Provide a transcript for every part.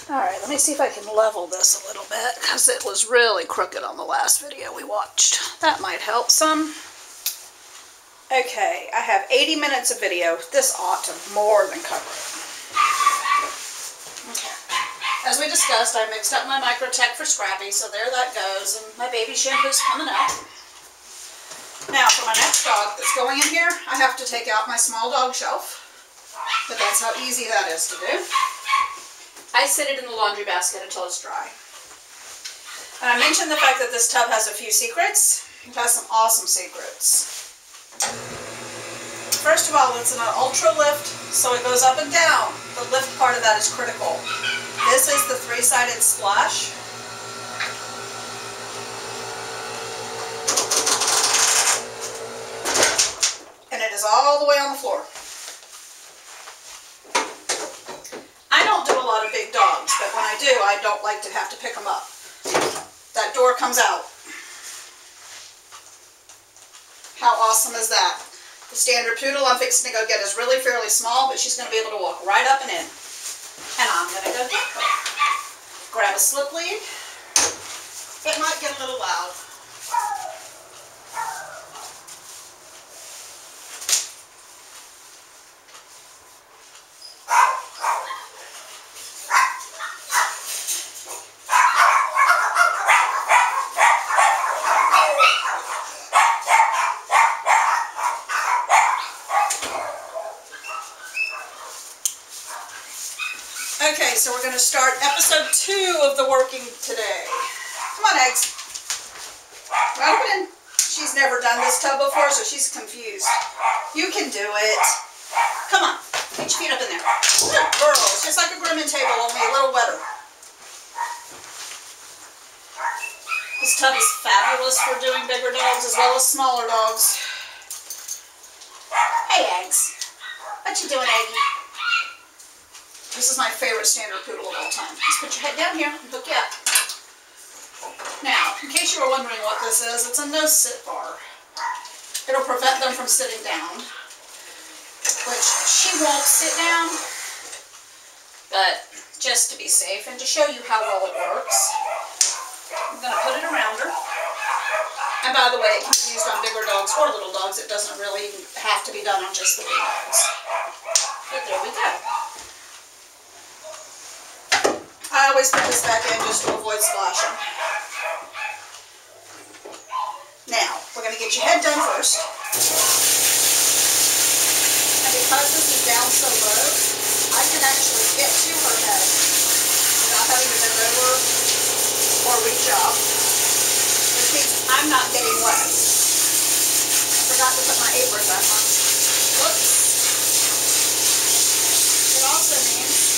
Alright, let me see if I can level this a little bit, because it was really crooked on the last video we watched. That might help some. Okay, I have 80 minutes of video. This ought to more than cover it. Okay. As we discussed, I mixed up my Microtech for Scrappy, so there that goes, and my baby shampoo's coming out. Now, for my next dog that's going in here, I have to take out my small dog shelf, but that's how easy that is to do. I sit it in the laundry basket until it's dry. And I mentioned the fact that this tub has a few secrets. It has some awesome secrets. First of all, it's an ultra lift, so it goes up and down. The lift part of that is critical. This is the 3-sided splash. And it is all the way on the floor. I don't do a lot of big dogs, but when I do, I don't like to have to pick them up. That door comes out. How awesome is that? The standard poodle I'm fixing to go get is really fairly small, but she's going to be able to walk right up and in. And I'm going to go get her. Grab a slip lead. It might get a little loud. Okay, so we're going to start episode 2 of the working today. Come on, Eggs. Right up and in. She's never done this tub before, so she's confused. You can do it. Come on. Get your feet up in there. Good girl. It's just like a grooming table, only a little wetter. This tub is fabulous for doing bigger dogs as well as smaller dogs. Hey, Eggs. What you doing, Aggie? This is my favorite standard poodle of all time. Just put your head down here and hook you up. Now, in case you were wondering what this is, it's a no-sit bar. It'll prevent them from sitting down, which she won't sit down, but just to be safe and to show you how well it works, I'm going to put it around her. And by the way, it can be used on bigger dogs or little dogs. It doesn't really have to be done on just the big dogs. But there we go. I always put this back in just to avoid splashing. Now, we're going to get your head done first. And because this is down so low, I can actually get to her head without having to bend over or reach up, which means I'm not getting wet. I forgot to put my apron back on. Whoops. It also means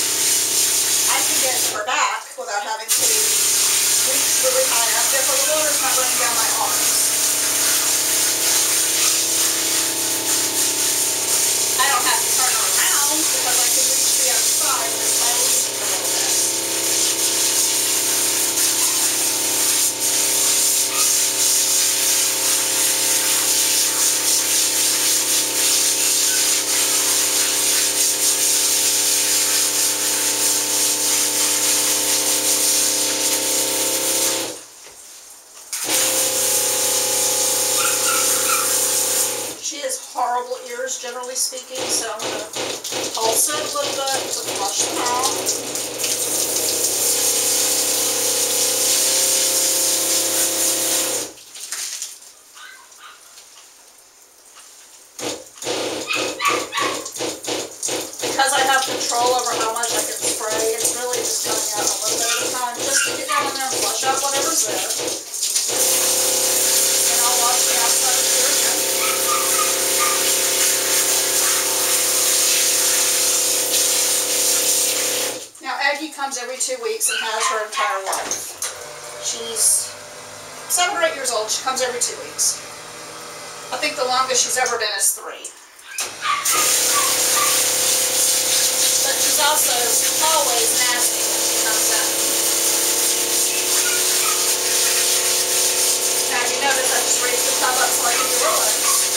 I can get to her back without having to reach really high up. Therefore, the water's not running down my arms. I don't have to turn her around because I can reach the other side with my lead a little bit. Horrible ears, generally speaking, so I'm going to pulse it a little bit to flush them out. Because I have control over how much I can spray, it's really just coming out a little bit at a time, just to get down in there and flush out whatever's there. And I'll wash the outside of the ear again. Aggie comes every 2 weeks and has her entire life. She's 7 or 8 years old. She comes every 2 weeks. I think the longest she's ever been is 3. But she's also always nasty when she comes in. Now you notice I just raised the tub up so I can do her legs.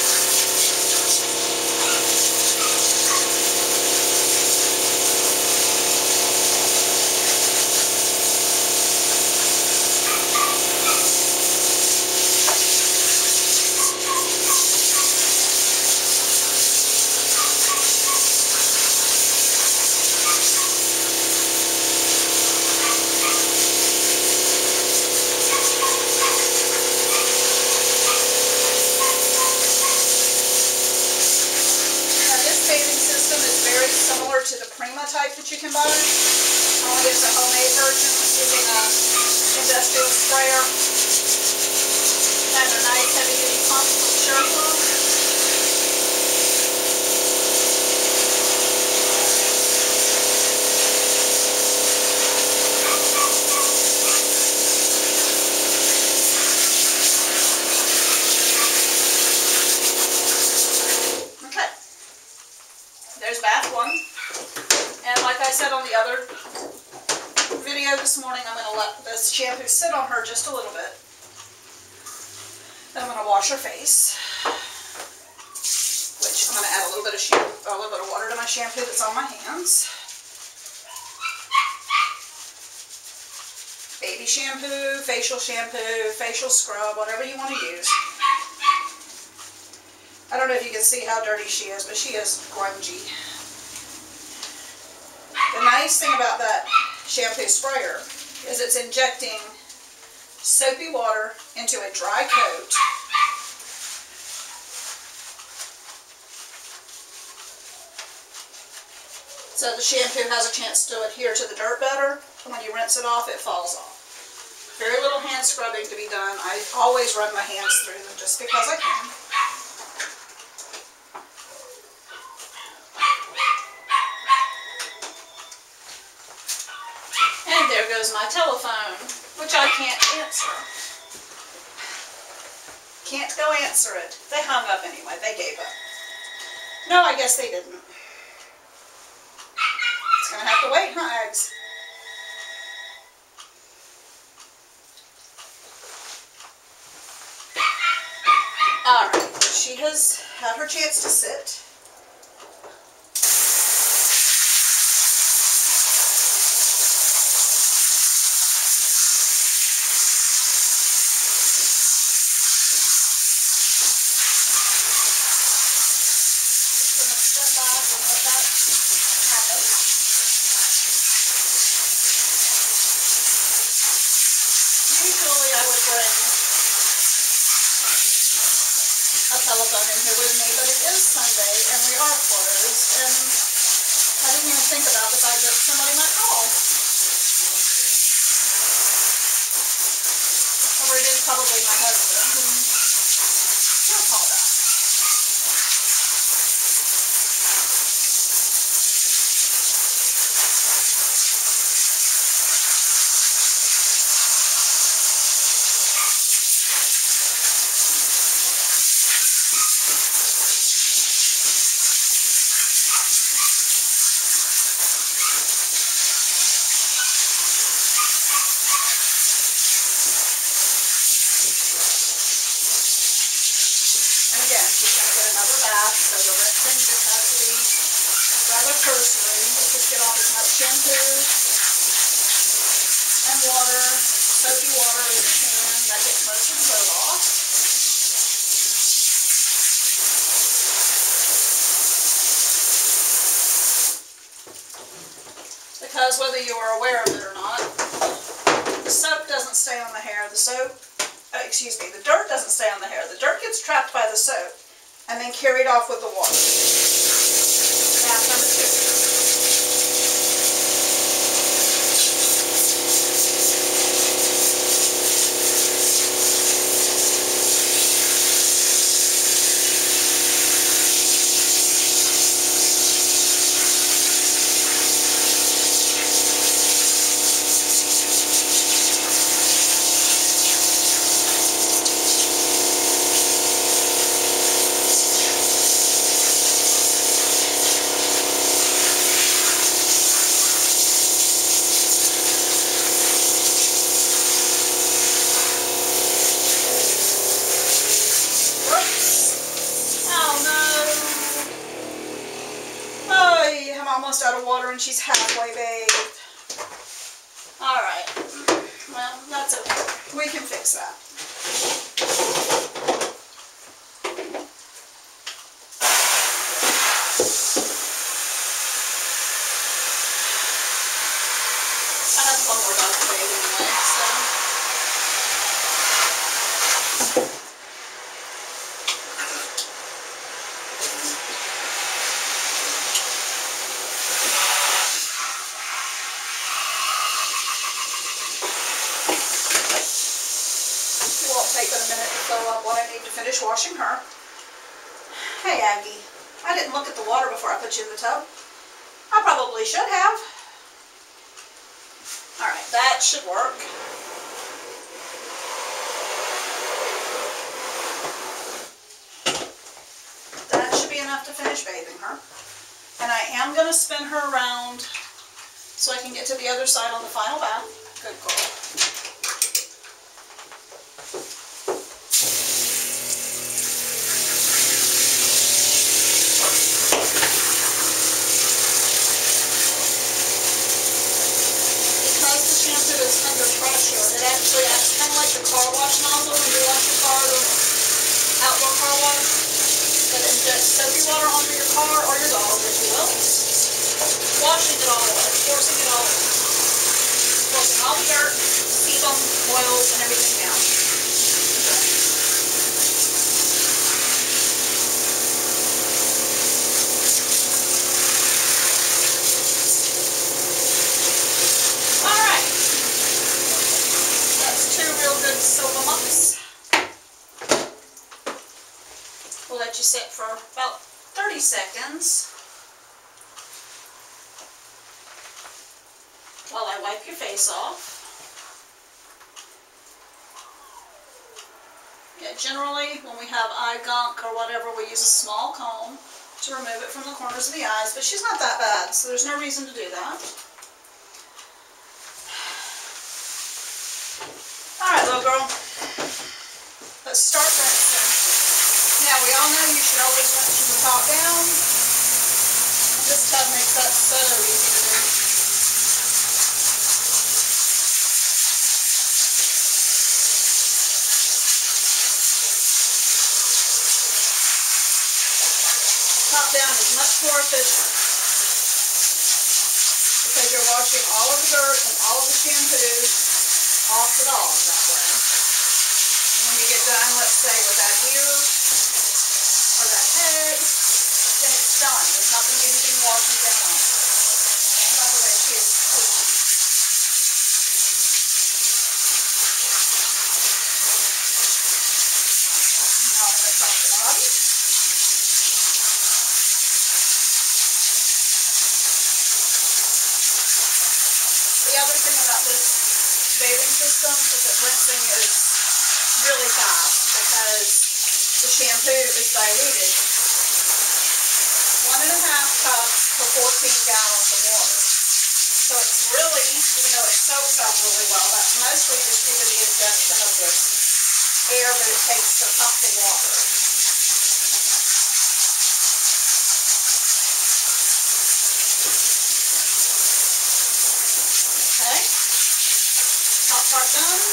the type that you can buy. It's a homemade version using a industrial sprayer and a nice heavy-duty pump from Sherpa. There's bath one, and like I said on the other video this morning, I'm going to let this shampoo sit on her just a little bit. Then I'm going to wash her face, which I'm going to add a little bit of water to my shampoo that's on my hands. Baby shampoo, facial scrub, whatever you want to use. I don't know if you can see how dirty she is, but she is grungy. The nice thing about that shampoo sprayer is it's injecting soapy water into a dry coat. So the shampoo has a chance to adhere to the dirt better, and when you rinse it off, it falls off. Very little hand scrubbing to be done. I always run my hands through them just because I can. And there goes my telephone, which I can't answer. Can't go answer it. They hung up anyway. They gave up. No, I guess they didn't. It's going to have to wait, huh, Eggs? Alright, she has had her chance to sit. Telephone in here with me, but it is Sunday and we are closed, and I didn't even think about the fact that somebody might call. Or it is probably my husband, and he'll call back. So the rinsing just has to be rather cursory. Just get off as much shampoo and water, soapy water as you can. That gets most of the soap off. Because whether you are aware of it or not, the soap doesn't stay on the hair. The dirt doesn't stay on the hair. The dirt gets trapped by the soap and then carried off with the water. Bath number 2. Almost out of water and she's halfway bathed. Alright. Well, that's okay. We can fix that. I have one more dog to bathe anyway, so. finish washing her. Hey Aggie, I didn't look at the water before I put you in the tub. I probably should have. Alright, that should work. That should be enough to finish bathing her. And I am going to spin her around so I can get to the other side on the final bath. Good girl. Because the shampoo is under pressure, it actually acts kind of like the car wash nozzle when you wash your car, the outdoor car wash. It injects soapy water onto your car or your dog, if you will. Washing it all away, forcing it all away. Forcing all the dirt, sebum, oils, and everything down. Alright. That's 2 real good soap mops. We'll let you sit for about 30 seconds while I wipe your face off. Yeah, generally when we have eye gunk or whatever, we use a small comb to remove it from the corners of the eyes, but she's not that bad, so there's no reason to do that. Alright, little girl, let's start rinsing. Now, we all know you should always rinse from the top down. This tub makes that so easy to do. Top down is much more efficient because you're washing all of the dirt and all of the shampoo off the dog that way. And when you get done, let's say with that ear or that head, then it's done. There's not going to be anything washing down on it. By the way, she is squeaky. Now I'm going to touch the body. The other thing about this bathing system is that rinsing is really fast because the shampoo is diluted. 1.5 cups per 14 gallons of water. So it's really, even though it soaks up really well, that's mostly just due to the injection of this air that it takes to pump the water. Okay, top part done.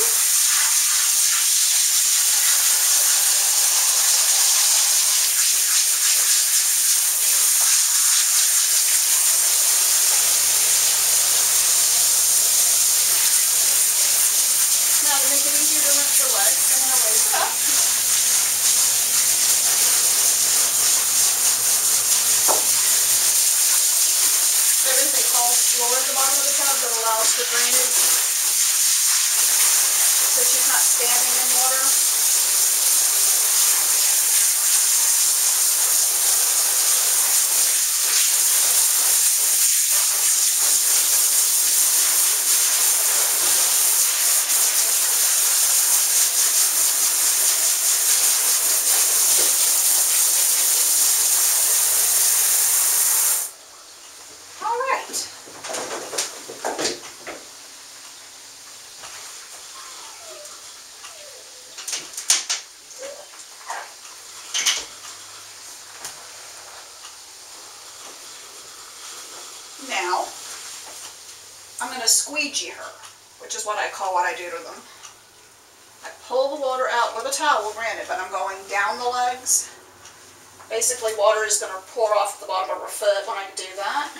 Now to make it easier to rinse your legs, I'm going to raise it up. There is a tall floor at the bottom of the tub that allows for drainage, so she's not standing in water. Now, I'm going to squeegee her, which is what I call what I do to them. I pull the water out with a towel, granted, but I'm going down the legs. Basically, water is going to pour off the bottom of her foot when I do that.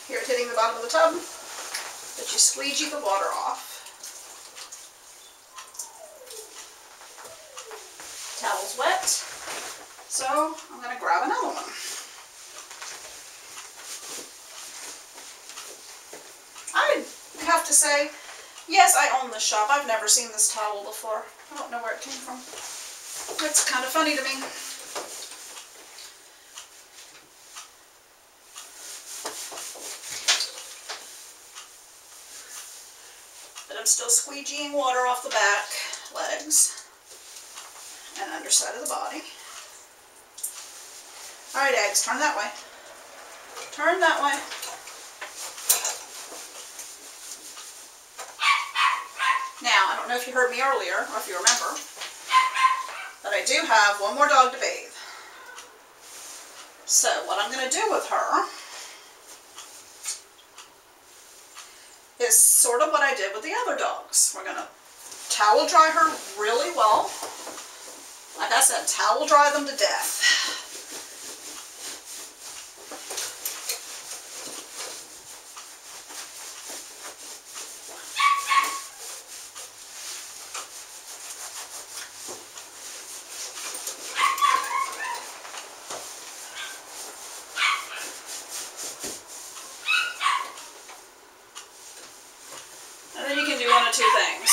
Here it's hitting the bottom of the tub, but you squeegee the water off. Towel's wet, so I'm going to grab another one. to say, yes, I own this shop. I've never seen this towel before. I don't know where it came from. It's kind of funny to me. But I'm still squeegeeing water off the back legs and underside of the body. Alright, eggs, turn that way. Turn that way. Now, I don't know if you heard me earlier, or if you remember, but I do have one more dog to bathe. So, what I'm going to do with her is sort of what I did with the other dogs. We're going to towel dry her really well. Like I said, towel dry them to death. One of two things.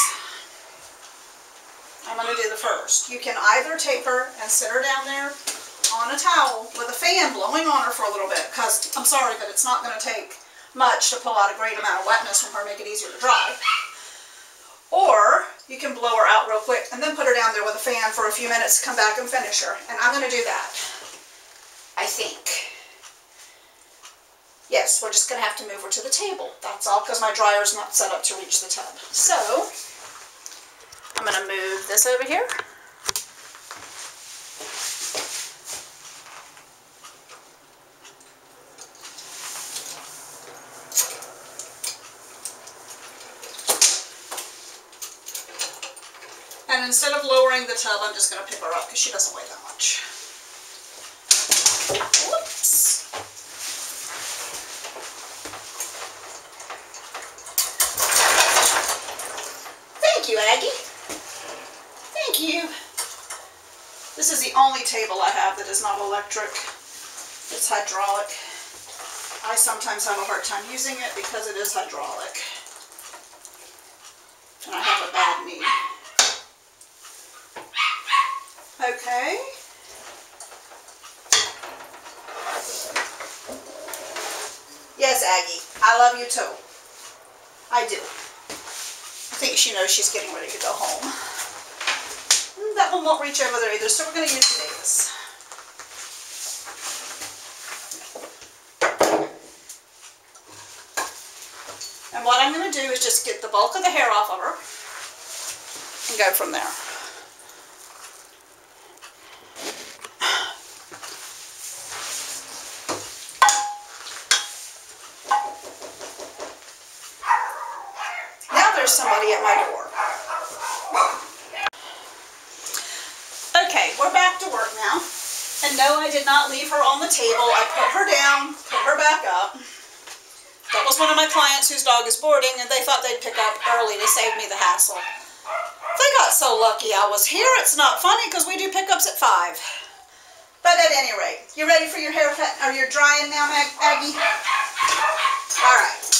I'm going to do the first. You can either take her and sit her down there on a towel with a fan blowing on her for a little bit, because I'm sorry, but it's not going to take much to pull out a great amount of wetness from her, make it easier to dry. Or you can blow her out real quick and then put her down there with a fan for a few minutes, come back and finish her. And I'm going to do that, I think. Yes, we're just going to have to move her to the table. That's all, because my dryer's not set up to reach the tub. So, I'm going to move this over here. And instead of lowering the tub, I'm just going to pick her up because she doesn't weigh that much. Whoops. Thank you, Aggie. Thank you. This is the only table I have that is not electric. It's hydraulic. I sometimes have a hard time using it because it is hydraulic. And I have a bad knee. Okay. Yes, Aggie, I love you too. I do. I think she knows she's getting ready to go home. That one won't reach over there either, so we're going to use the Davis. And what I'm going to do is just get the bulk of the hair off of her and go from there. Somebody at my door. Okay, we're back to work now. And no, I did not leave her on the table. I put her down, put her back up. That was one of my clients whose dog is boarding, and they thought they'd pick up early to save me the hassle. They got so lucky I was here. It's not funny because we do pickups at 5. But at any rate, you ready for your haircut? Are you drying now, Aggie? All right.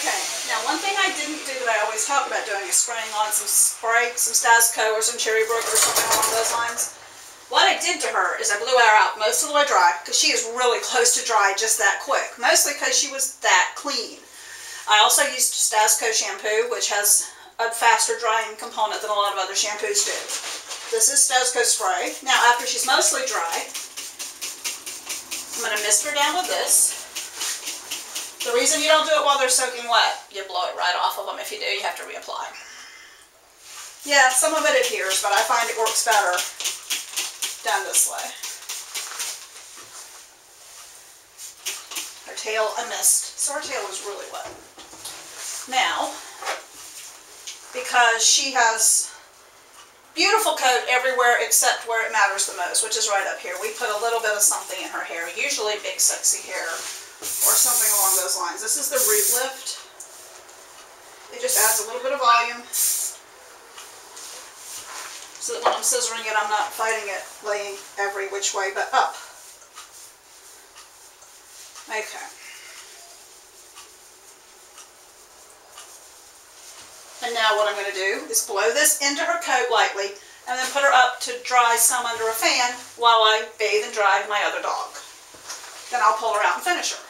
Okay, now one thing I didn't do that I always talk about doing is spraying on some spray, some Stasco or some Cherry Brook or something along those lines. What I did to her is I blew her out most of the way dry, because she is really close to dry just that quick, mostly because she was that clean. I also used Stasco shampoo, which has a faster drying component than a lot of other shampoos do. This is Stasco spray. Now after she's mostly dry, I'm going to mist her down with this. The reason you don't do it while they're soaking wet, you blow it right off of them. If you do, you have to reapply. Yeah, some of it adheres, but I find it works better done this way. Her tail I missed, so her tail was really wet. Now, because she has beautiful coat everywhere except where it matters the most, which is right up here, we put a little bit of something in her hair, usually big sexy hair or something along those lines. This is the Root Lift. It just adds a little bit of volume so that when I'm scissoring it, I'm not fighting it laying every which way but up. Okay. And now what I'm going to do is blow this into her coat lightly and then put her up to dry some under a fan while I bathe and dry my other dog. Then I'll pull her out and finish her.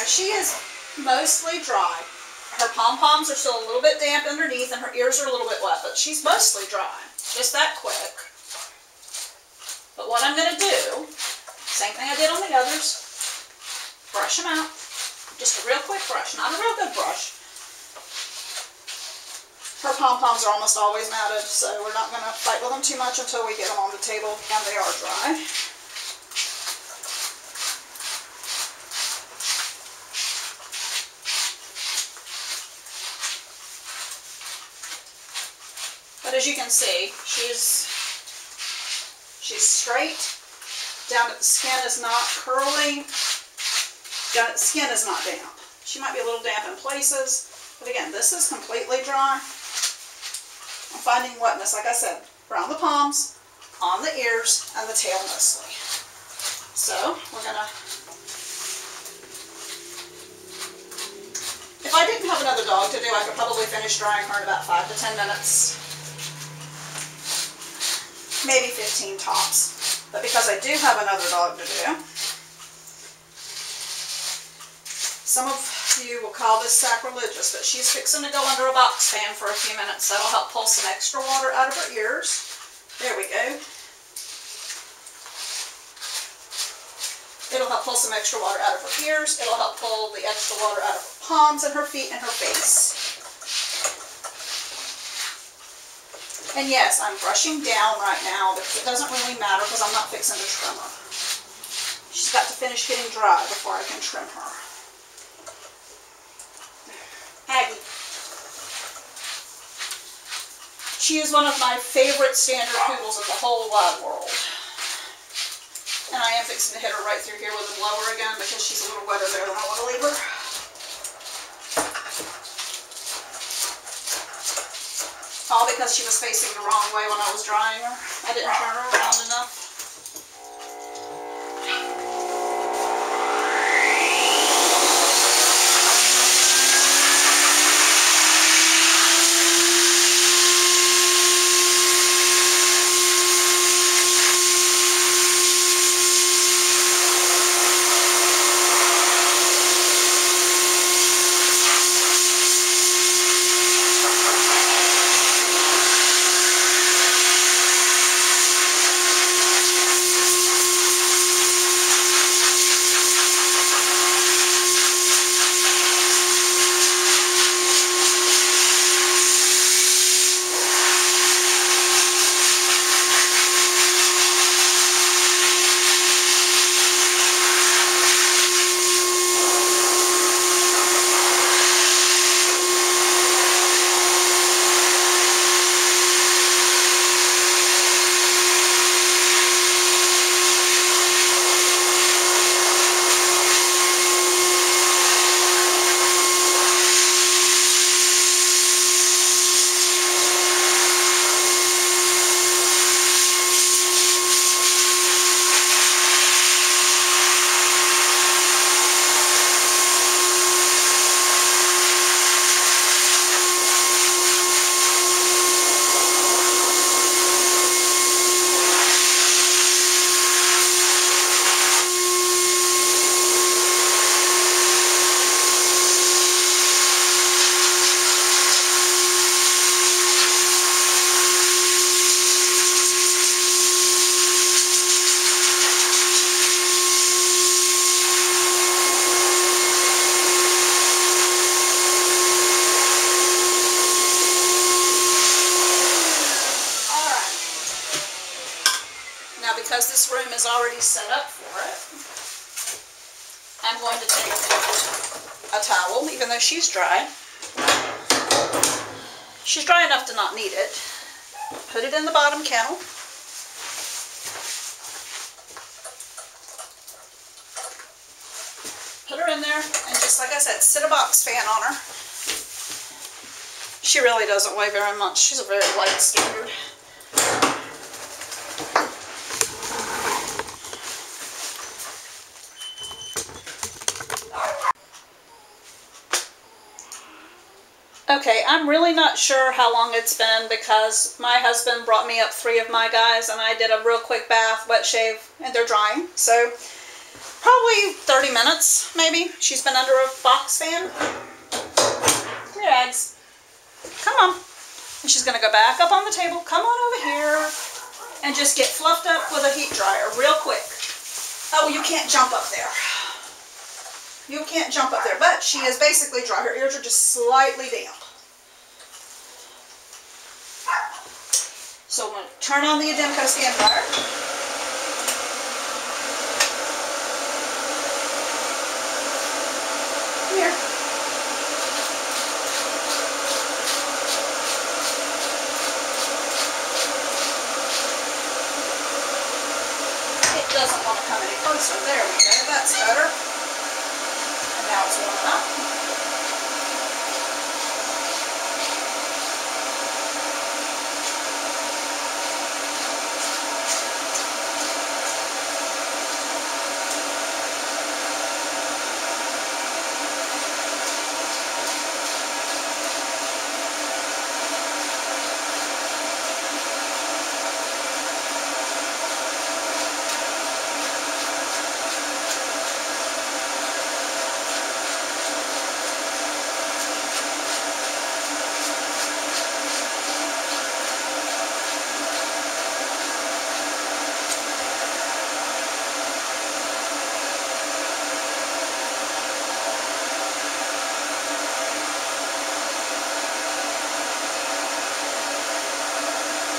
she is mostly dry. Her pom-poms are still a little bit damp underneath and her ears are a little bit wet, but she's mostly dry. Just that quick. But what I'm going to do, same thing I did on the others, brush them out. Just a real quick brush, not a real good brush. Her pom-poms are almost always matted, so we're not going to fight with them too much until we get them on the table and they are dry. But as you can see, she's straight. Down at the skin is not curly. Down at the skin is not damp. She might be a little damp in places, but again, this is completely dry. I'm finding wetness, like I said, around the palms, on the ears, and the tail mostly. So we're gonna, if I didn't have another dog to do, I could probably finish drying her in about 5 to 10 minutes. Maybe 15 tops. But because I do have another dog to do, some of you will call this sacrilegious, but she's fixing to go under a box fan for a few minutes. That'll help pull some extra water out of her ears. There we go. It'll help pull some extra water out of her ears. It'll help pull the extra water out of her palms and her feet and her face. And yes, I'm brushing down right now because it doesn't really matter because I'm not fixing to trim her. She's got to finish getting dry before I can trim her. Aggie. She is one of my favorite standard poodles in the whole wide world. And I am fixing to hit her right through here with a blower again because she's a little wetter there than I want to leave her. All because she was facing the wrong way when I was drying her. I didn't turn her around enough. Because this room is already set up for it, I'm going to take a towel, even though she's dry. She's dry enough to not need it. Put it in the bottom kennel. Put her in there, and just like I said, sit a box fan on her. She really doesn't weigh very much. She's a very light standard. Okay, I'm really not sure how long it's been because my husband brought me up 3 of my guys and I did a real quick bath, wet shave, and they're drying. So Probably 30 minutes, maybe. She's been under a box fan. Come here, Eggs. Come on. And she's gonna go back up on the table. Come on over here and just get fluffed up with a heat dryer real quick. Oh, you can't jump up there. You can't jump up there, but she is basically dry. Her ears are just slightly damp. So I'm going to turn on the Ademco stand dryer. Come here. It doesn't want to come any closer. There we go. That's better. And now it's warming up.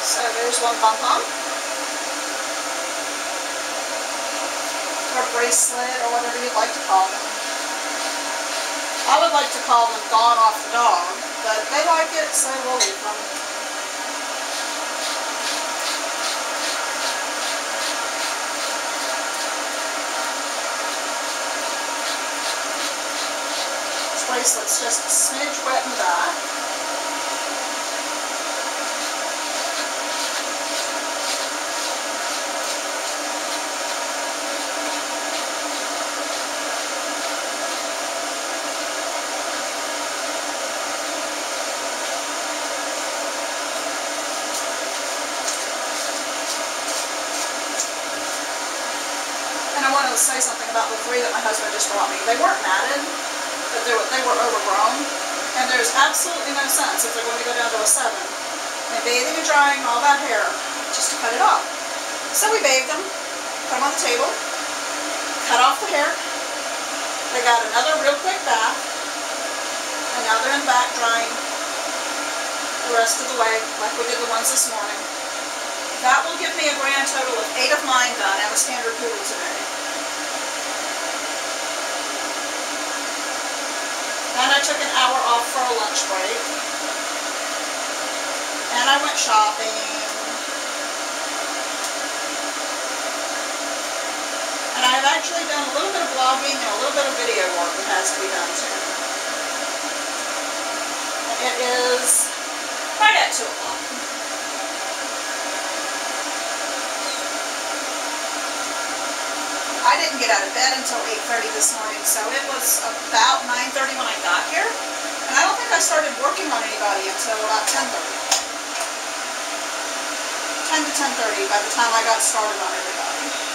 So there's one pom-pom, or bracelet, or whatever you'd like to call them. I would like to call them gone off the dog, but they like it, so we'll leave them. This bracelet's just a smidge wet in the back. And I wanted to say something about the 3 that my husband just brought me. They weren't matted, but they were overgrown. And there's absolutely no sense if they're going to go down to a 7 and bathing and drying all that hair just to cut it off. So we bathed them, put them on the table, cut off the hair. They got another real quick bath, and now they're in the back drying the rest of the way like we did the ones this morning. That will give me a grand total of 8 of mine done and a standard poodle today. And I took an hour off for a lunch break. And I went shopping. And I've actually done a little bit of vlogging and a little bit of video work that has to be done too. And it is right at 2 o'clock. I didn't get out of bed until 8:30 this morning, so it was about 9:30 when I got here. And I don't think I started working on anybody until about 10:30. 10 to 10:30 by the time I got started on everybody.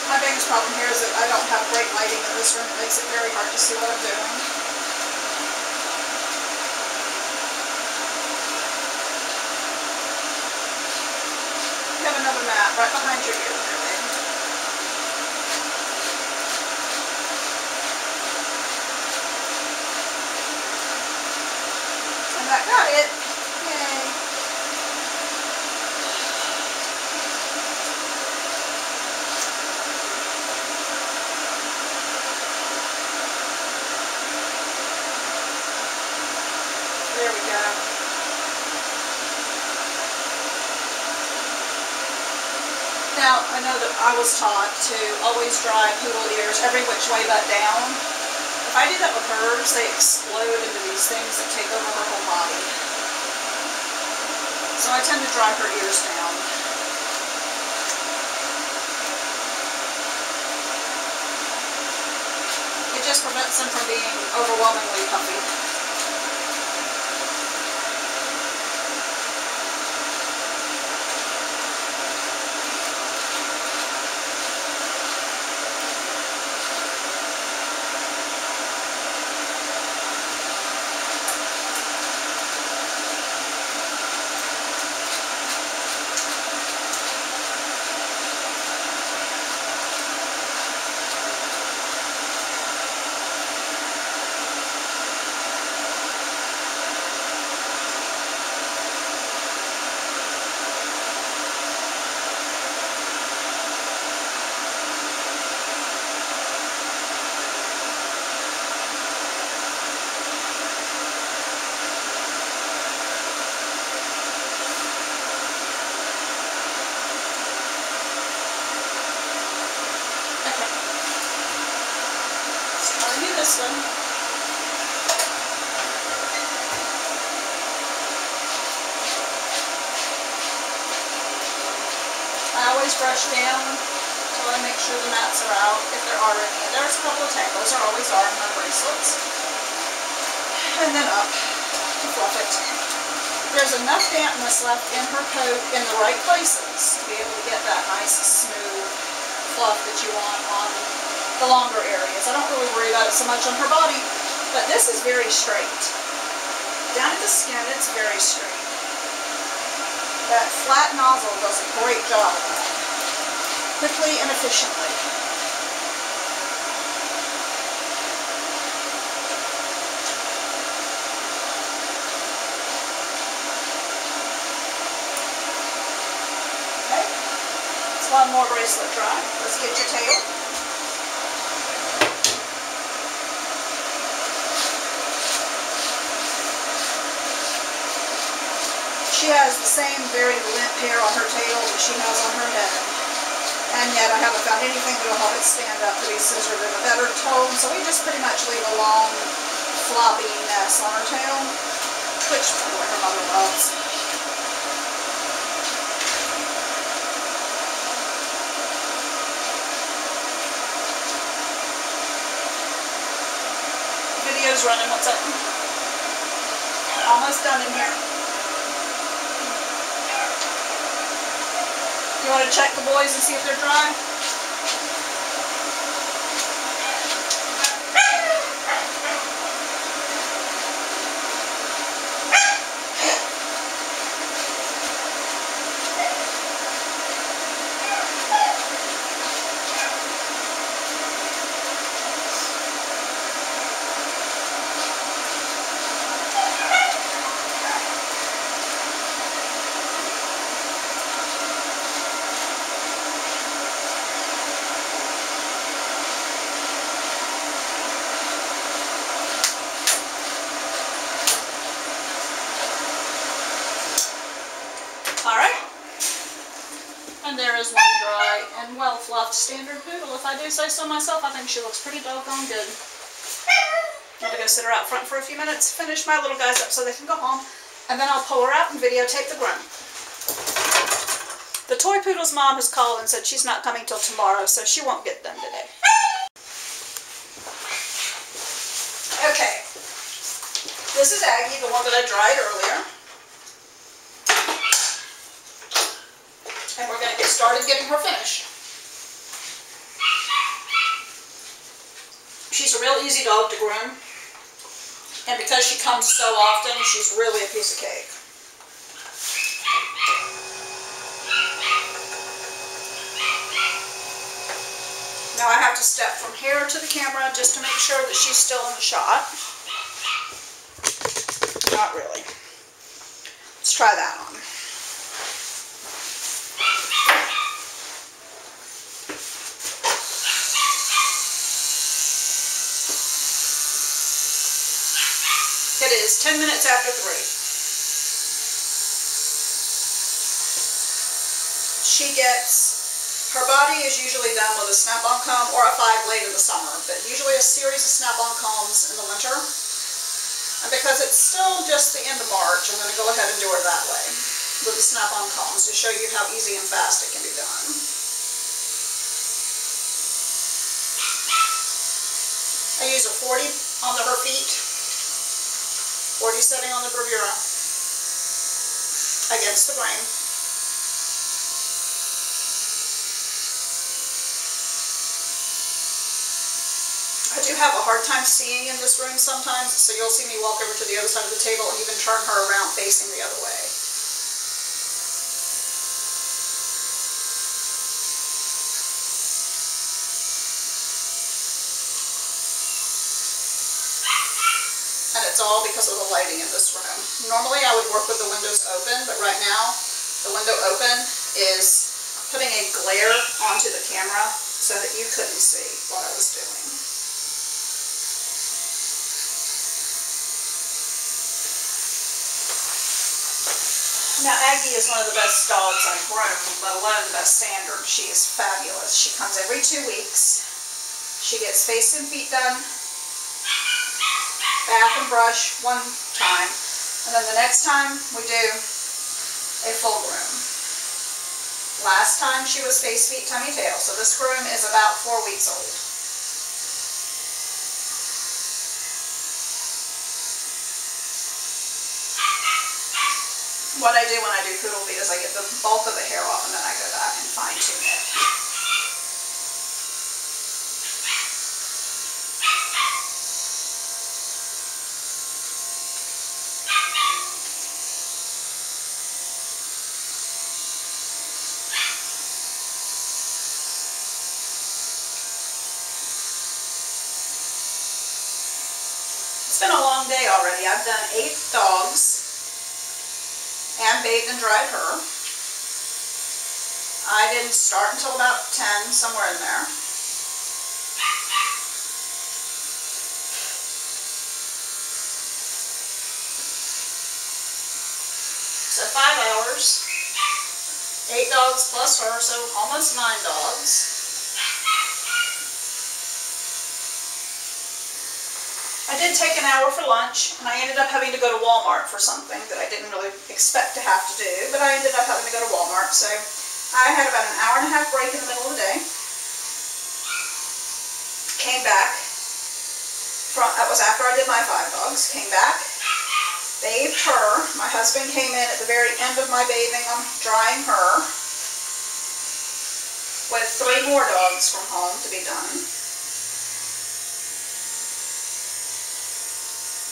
My biggest problem here is that I don't have great lighting in this room. It makes it very hard to see what I'm doing. You have another mat right behind your ear there, babe. And that got it. Yay. There we go. Now, I know that I was taught to always dry poodle ears every which way but down. If I do that with hers, they explode into these things that take over her whole body. So I tend to dry her ears down. It just prevents them from being overwhelmingly puffy. This one. I always brush down until I make sure the mats are out, if there are any. And there's a couple of tangles, there always are in my bracelets. And then up to fluff it. There's enough dampness left in her coat in the right places to be able to get that nice smooth fluff that you want on the longer areas. I don't really worry about it so much on her body, but this is very straight. Down at the skin, it's very straight. That flat nozzle does a great job of that, quickly and efficiently. Okay, it's one more bracelet dry. Let's get your tail. She has the same very limp hair on her tail that she has on her head. And yet I haven't found anything that will help it stand up to be scissored in a better tone. So we just pretty much leave a long, floppy mess on her tail, which is what her mother loves. Video's running, what's up? Almost done in here. You want to check the boys and see if they're dry? And there is one dry and well-fluffed standard poodle. If I do say so myself, I think she looks pretty doggone good. I'm going to go sit her out front for a few minutes, finish my little guys up so they can go home, and then I'll pull her out and videotape the groom. The toy poodle's mom has called and said she's not coming till tomorrow, so she won't get them today. Okay. This is Aggie, the one that I dried earlier. And we're going to get started getting her finished. She's a real easy dog to groom. And because she comes so often, she's really a piece of cake. Now I have to step from here to the camera just to make sure that she's still in the shot. Not really. Let's try that on. It is 10 minutes after 3. Her body is usually done with a snap-on comb or a 5 blade in the summer, but usually a series of snap-on combs in the winter. And because it's still just the end of March, I'm going to go ahead and do her that way with the snap-on combs to show you how easy and fast it can be done. I use a 40 on her feet, 40 setting on the bravura against the grain. I do have a hard time seeing in this room sometimes, so you'll see me walk over to the other side of the table and even turn her around facing the other way. And it's all because of the lighting in this room. Normally I would work with the windows open, but right now the window open is putting a glare onto the camera so that you couldn't see what I was doing. Now Aggie is one of the best dogs I've grown, let alone the best standard. She is fabulous. She comes every 2 weeks. She gets face and feet done, bath and brush one time, and then the next time we do a full groom. Last time she was face, feet, tummy, tail, so this groom is about 4 weeks old. What I do when I do poodle feet is I get the bulk of the hair off and then I go back and fine tune it. It's been a long day already. I've done 8 dogs. And bathed and dried her. I didn't start until about 10, somewhere in there. So 5 hours, 8 dogs plus her, so almost 9 dogs. I did take an hour for lunch, and I ended up having to go to Walmart for something that I didn't really expect to have to do, but I ended up having to go to Walmart, so I had about an hour and a half break in the middle of the day. Came back, that was after I did my 5 dogs, came back, bathed her. My husband came in at the very end of my bathing, I'm drying her, with 3 more dogs from home to be done.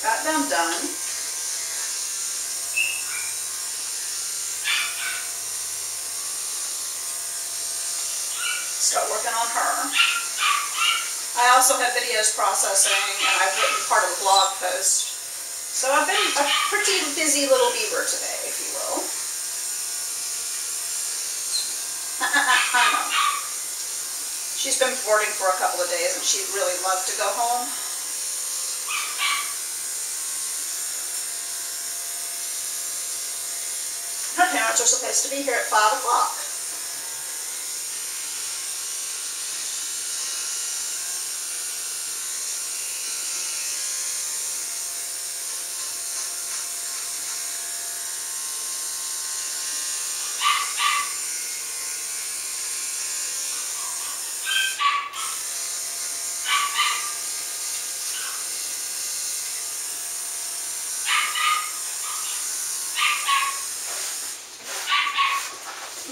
Got them done. Start working on her. I also have videos processing, and I've written part of a blog post. So I've been a pretty busy little beaver today, if you will. I know. She's been boarding for a couple of days, and she'd really love to go home. Her parents are supposed to be here at 5 o'clock.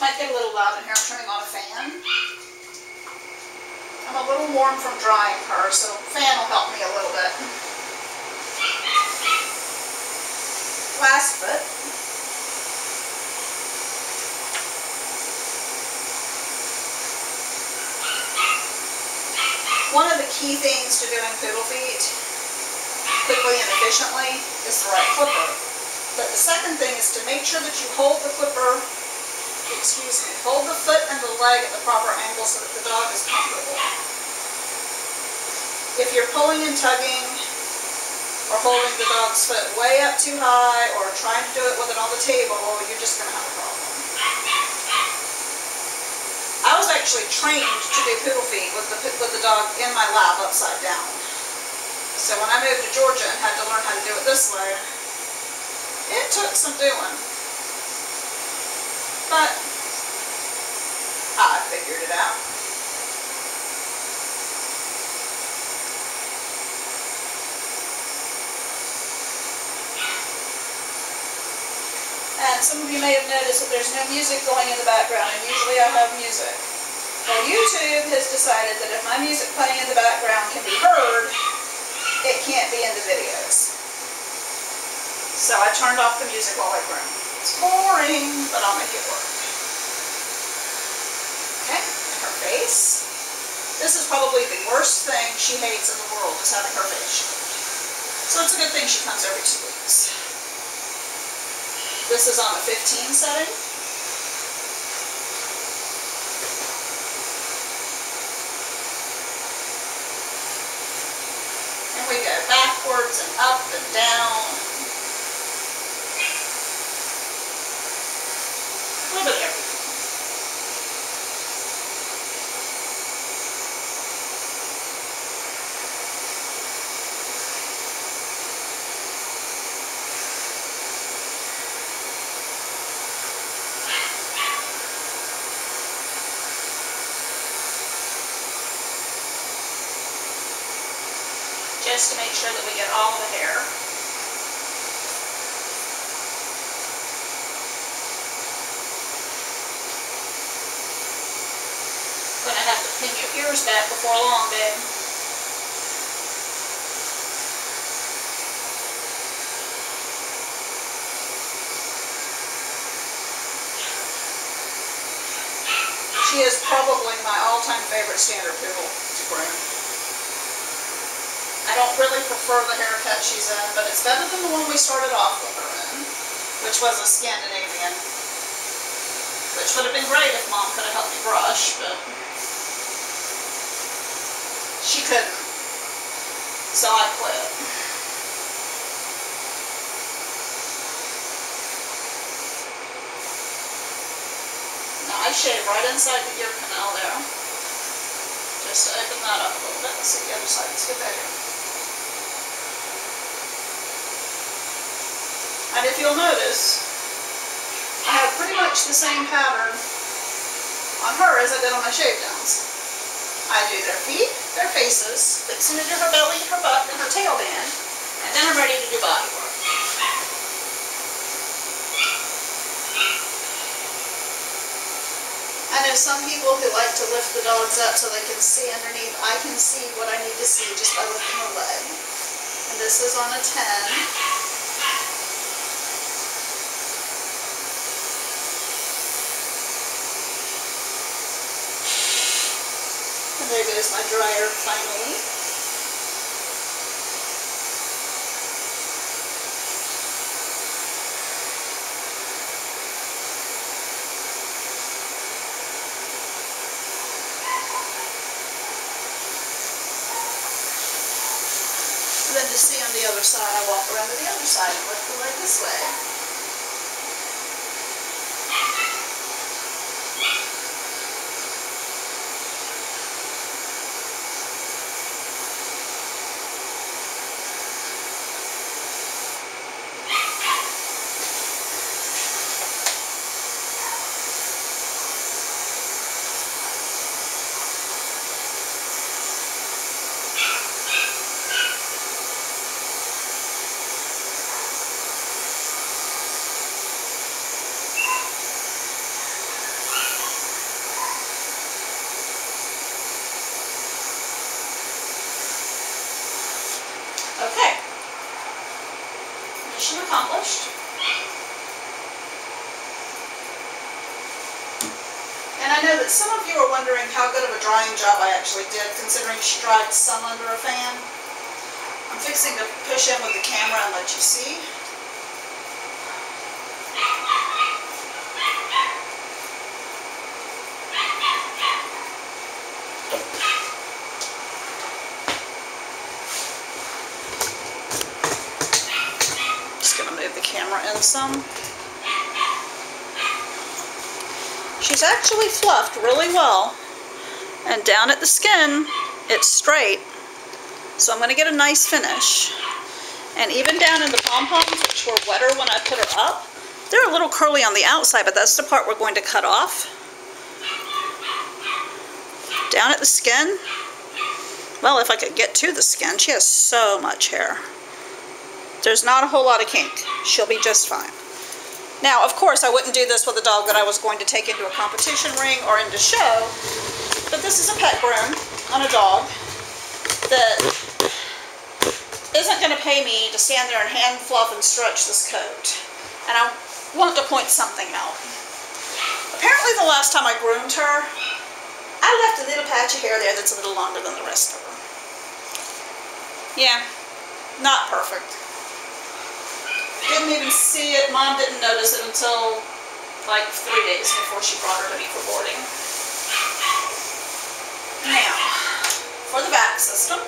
Might get a little loud in here. I'm turning on a fan. I'm a little warm from drying her, so the fan will help me a little bit. Last foot. One of the key things to doing poodle feet quickly and efficiently is the right clipper. But the second thing is to make sure that you hold the clipper, hold the foot and the leg at the proper angle so that the dog is comfortable. If you're pulling and tugging or holding the dog's foot way up too high, or trying to do it with it on the table, you're just going to have a problem. I was actually trained to do poodle feet with the dog in my lap upside down. So when I moved to Georgia and had to learn how to do it this way, it took some doing. But I figured it out. And some of you may have noticed that there's no music going in the background, and usually I have music. Well, YouTube has decided that if my music playing in the background can be heard, it can't be in the videos. So I turned off the music while I groom. It's boring, but I'll make it work. Okay, and her face. This is probably the worst thing she hates in the world, is having her face shaved. So it's a good thing she comes every 2 weeks. This is on a 15 setting. And we go backwards and up and down. A little bit of everything. Just to make sure that we get all the hair. I'm going to have to pin your ears back before long, babe. She is probably my all-time favorite standard poodle to groom. I don't really prefer the haircut she's in, but it's better than the one we started off with her in, which was a Scandinavian. Which would have been great if Mom could have helped me brush, but she couldn't. So I quit. Now I shave right inside the ear canal there. Just to open that up a little bit. Let's see the other side. Let's get bigger. And if you'll notice, I have pretty much the same pattern on her as I did on my shave downs. I do their feet, their faces, fix them into her belly, her butt, and her tail band, and then I'm ready to do body work. I know some people who like to lift the dogs up so they can see underneath. I can see what I need to see just by lifting a leg. And this is on a 10. There goes my dryer finally. And then to see on the other side, I walk around to the other side and lift the leg this way. Okay, mission accomplished. And I know that some of you are wondering how good of a drying job I actually did, considering she dried some under a fan. I'm fixing to push in with the camera and let you see. some. She's actually fluffed really well, and down at the skin it's straight, so I'm going to get a nice finish. And even down in the pom-poms, which were wetter when I put her up, they're a little curly on the outside, but that's the part we're going to cut off. Down at the skin, well, if I could get to the skin, she has so much hair. There's not a whole lot of kink. She'll be just fine. Now, of course, I wouldn't do this with a dog that I was going to take into a competition ring or into show, but this is a pet groom on a dog that isn't going to pay me to stand there and hand fluff and stretch this coat. And I want to point something out. Apparently the last time I groomed her, I left a little patch of hair there that's a little longer than the rest of her. Yeah, not perfect. Didn't even see it. Mom didn't notice it until like 3 days before she brought her to me for boarding. Now, for the back system,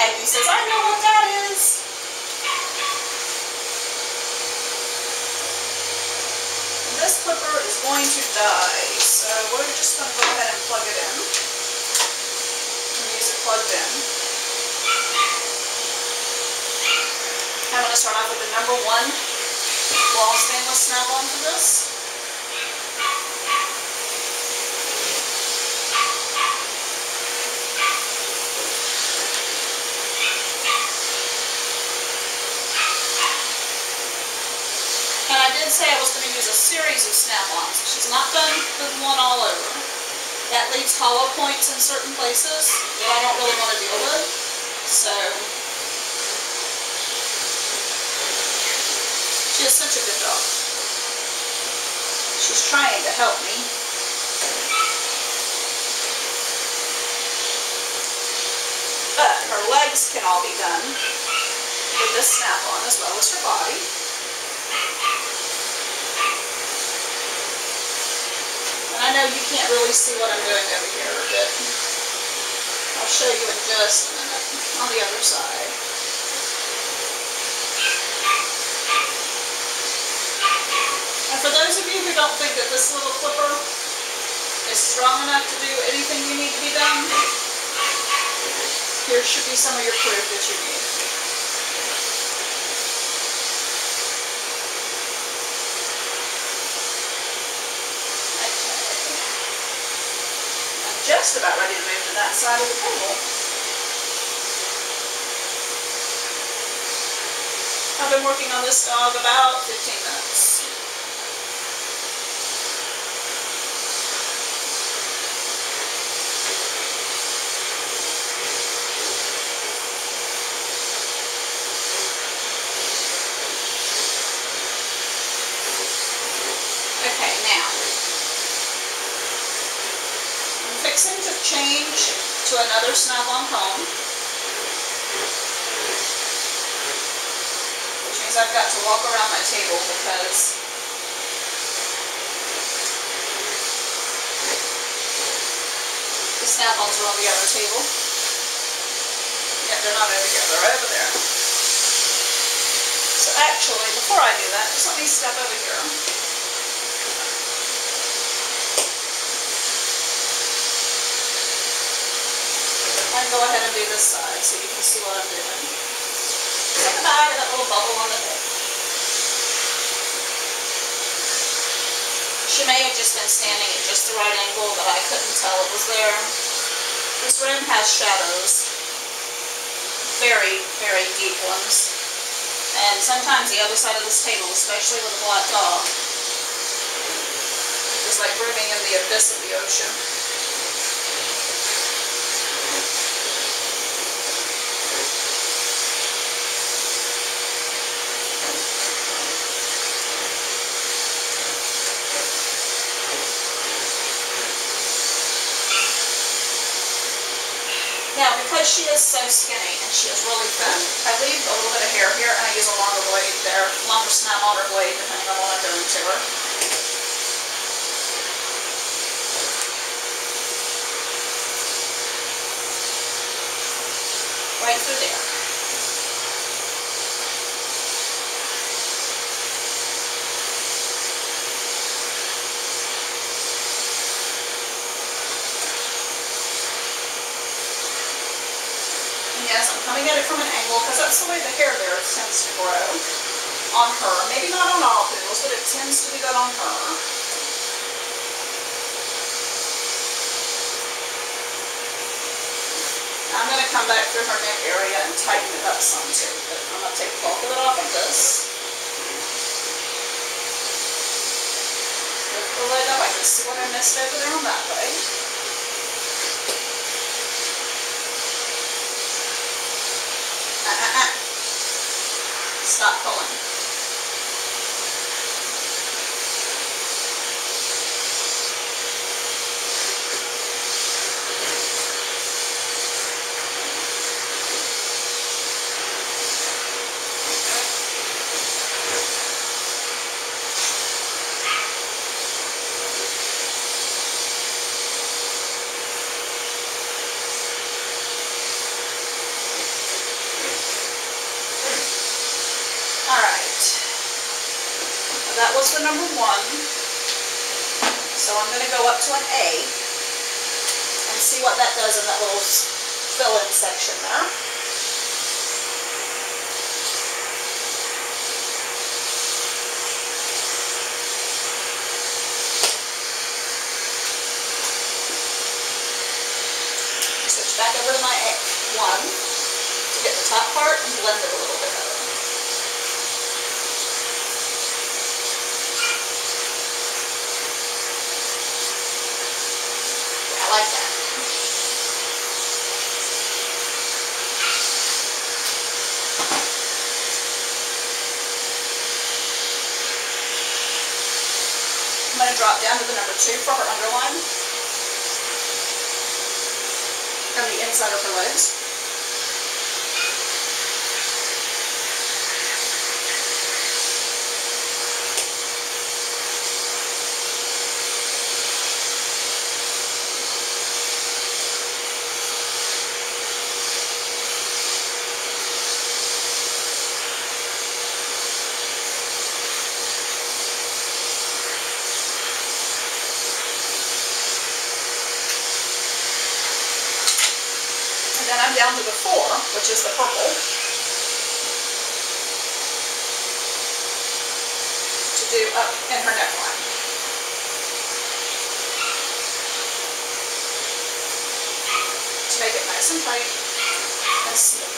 Aggie says, I know what that is. And this clipper is going to die, so we're just going to go ahead and plug it in. And use it plugged in. I'm going to start off with the number 1 wall stainless snap-on for this. And I did say I was going to use a series of snap-ons. She's not done with one all over. That leaves hollow points in certain places that I don't really want to deal with. So she is such a good dog. She's trying to help me. But her legs can all be done with this snap-on as well as her body. And I know you can't really see what I'm doing over here, but I'll show you in just a minute on the other side. And for those of you who don't think that this little clipper is strong enough to do anything you need to be done, here should be some of your proof that you need. Just about ready to move to that side of the table. I've been working on this dog about 15 minutes. Okay, now fixing to change to another snap-on comb, which means I've got to walk around my table because the snap-ons are on the other table. Yet they're not over here, they're over there. So actually, before I do that, just let me step over here. Go ahead and do this side so you can see what I'm doing. Say goodbye to that little bubble on the hip. She may have just been standing at just the right angle, but I couldn't tell it was there. This room has shadows. Very, very deep ones. And sometimes the other side of this table, especially with a black dog, is like brooding in the abyss of the ocean. Now, because she is so skinny and she is really thin, I leave a little bit of hair here and I use a longer blade there, longer snap-on or blade, depending on what I'm doing to her. Right through there. at it from an angle because that's the way the hair there tends to grow on her. Maybe not on all poodles, but it tends to do that on her. Now I'm going to come back through her neck area and tighten it up some too, but I'm going to take the bulk of it off of this. Lift the lid up. I can see what I missed over there on that leg. Stop pulling. That was the number 1. So I'm going to go up to an A and see what that does in that little fill-in section there. Switch back over to my A1 to get the top part and blend it a little bit better. Like that. I'm going to drop down to the number 2 for her underline and the inside of her legs. Then I'm down to the 4, which is the purple, to do up in her neckline. To make it nice and tight and smooth.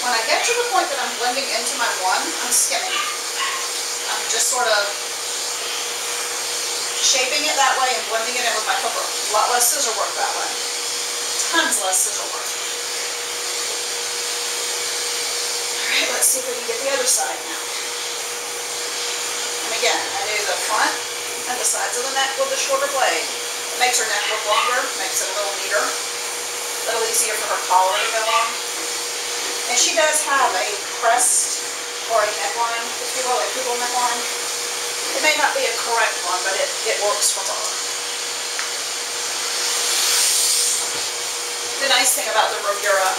When I get to the point that I'm blending into my 1, I'm skimming. I'm just sort of shaping it that way and blending it in with my clipper. A lot less scissor work that way. Tons less scissor work. Alright, let's see if we can get the other side now. And again, I do the front and the sides of the neck with the shorter blade. It makes her neck look longer, makes it a little neater, a little easier for her collar to go on. And she does have a crest or a neckline, if you will, a poodle neckline. It may not be a correct one, but it works for her. The nice thing about the bravura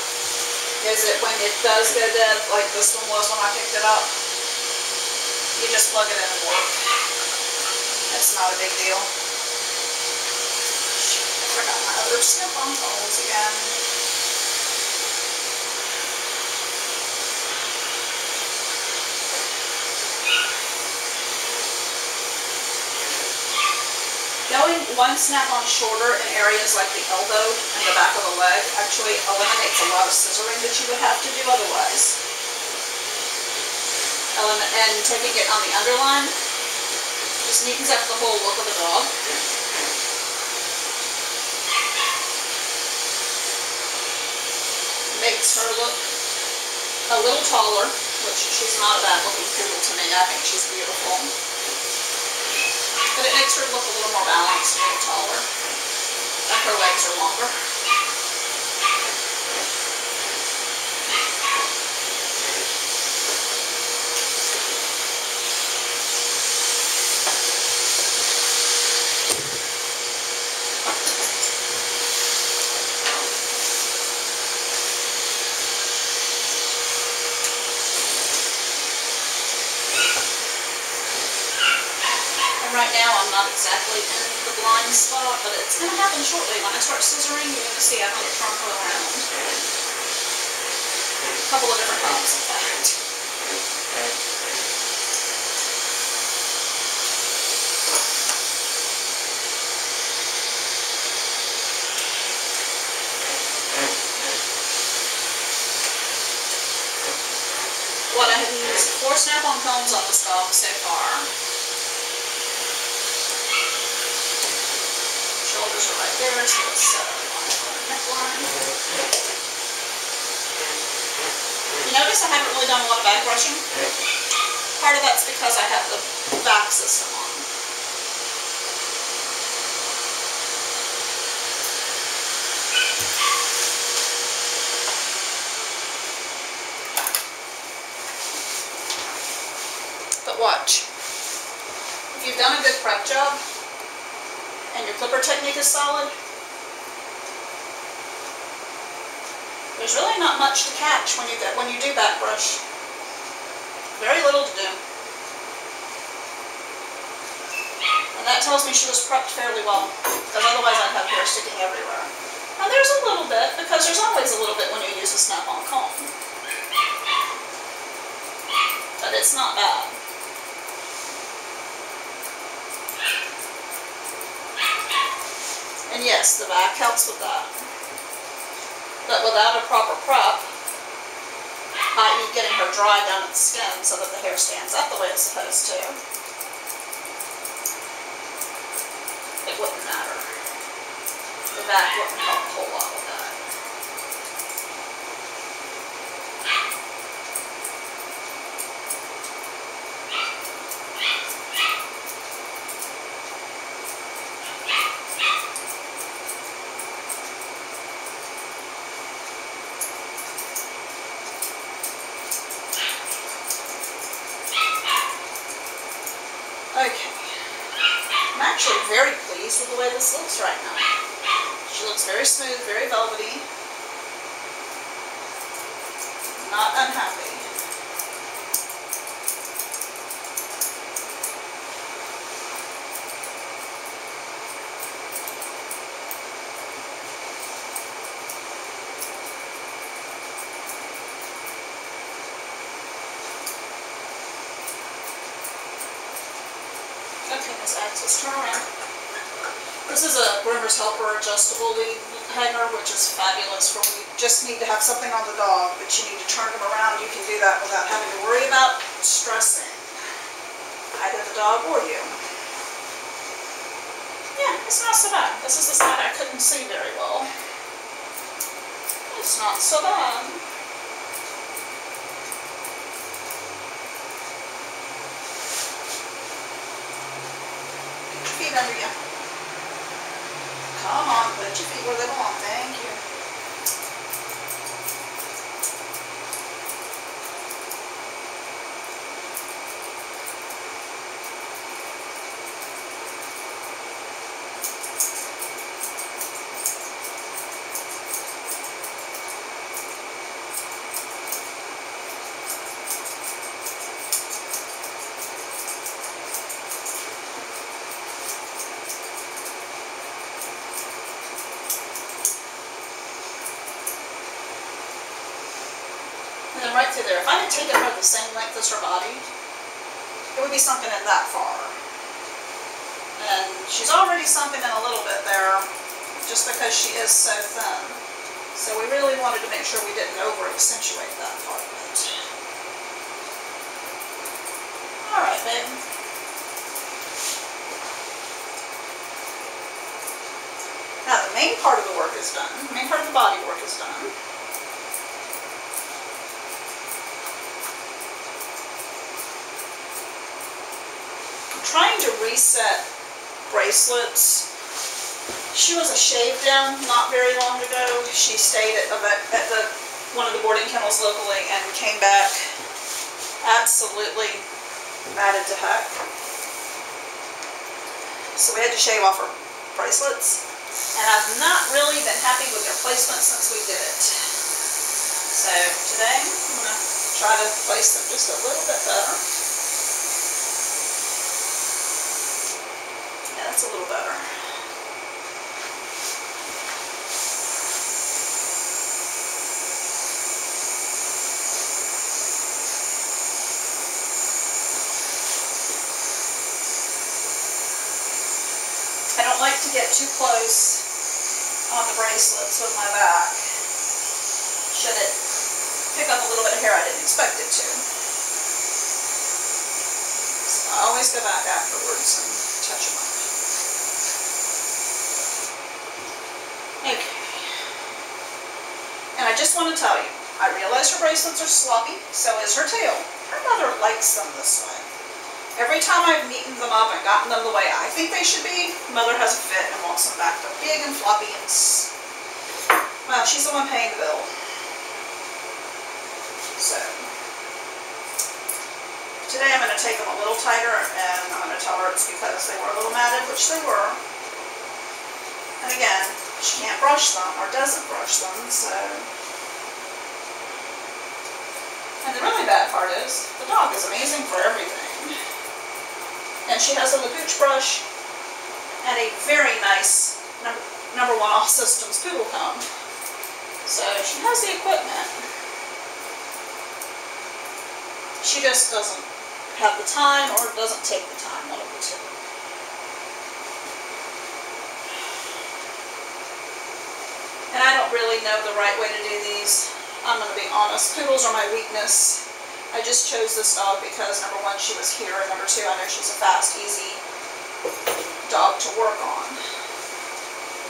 is that when it does go dead, like this one was when I picked it up, you just plug it in and work. It's not a big deal. I forgot my other snip on holes again. Going one snap on shorter in areas like the elbow and the back of the leg actually eliminates a lot of scissoring that you would have to do otherwise. And taking it on the underline just neatens up the whole look of the dog. Makes her look a little taller, which she's not a bad looking poodle to me. I think she's beautiful. But it makes her look a little more balanced, a little taller. And her legs are longer. right now I'm not exactly in the blind spot, but it's going to happen shortly. When I start scissoring, you're going to see I'm going to turn her around. A couple of different times, in fact. What I have used 4 snap-on combs on this dog so far. Shoulders are right there, so let's set up on the neckline. You notice I haven't really done a lot of back brushing? Part of that's because I have the back system on. But watch. If you've done a good prep job and your clipper technique is solid, there's really not much to catch when you do back brush. Very little to do. And that tells me she was prepped fairly well, because otherwise I'd have hair sticking everywhere. Now there's a little bit, because there's always a little bit when you use a snap-on comb. But it's not bad. And yes, the back helps with that. But without a proper prep, i.e. getting her dry down at the skin so that the hair stands up the way it's supposed to, it wouldn't matter. The back wouldn't help a whole lot with that. Okay, I'm actually very pleased with the way this looks right now. She looks very smooth, very velvety. Not unhappy. Okay, Miss Aggie, let's turn around. This is a Groomer's Helper adjustable lead hanger, which is fabulous for when you just need to have something on the dog, but you need to turn them around. You can do that without having to worry about stressing either the dog or you. Yeah, it's not so bad. This is the side I couldn't see very well. It's not so bad. Feet under you. Come on, put your feet where they belong. Thank you. And then right through there, if I had taken her the same length as her body, it would be sunken in that far. And she's already sunken in a little bit there, just because she is so thin. So we really wanted to make sure we didn't over-accentuate that part of it. Alright, babe. Now the main part of the work is done. The main part of the body work is done. Trying to reset bracelets. She was a shave down not very long ago. She stayed at one of the boarding kennels locally and came back absolutely matted to heck. So we had to shave off her bracelets, and I've not really been happy with their placement since we did it. So today I'm going to try to place them just a little bit better. little better. I don't like to get too close on the bracelets with my back. Should it pick up a little bit of hair I didn't expect it to. So I always go back afterwards and touch them up. Okay. And I just want to tell you, I realize her bracelets are sloppy, so is her tail. Her mother likes them this way. Every time I've neatened them up and gotten them the way I think they should be, Mother has a fit and wants them back up big and floppy and well, she's the one paying the bill. So, today I'm going to take them a little tighter and I'm going to tell her it's because they were a little matted, which they were. And again, she can't brush them or doesn't brush them, so. And the really bad part is, the dog is amazing for everything. And she has a Lapooch brush and a very nice number one All Systems poodle comb. So she has the equipment. She just doesn't have the time or doesn't take the time, one of the two. And I don't really know the right way to do these. I'm going to be honest. Poodles are my weakness. I just chose this dog because, number one, she was here, and number two, I know she's a fast, easy dog to work on.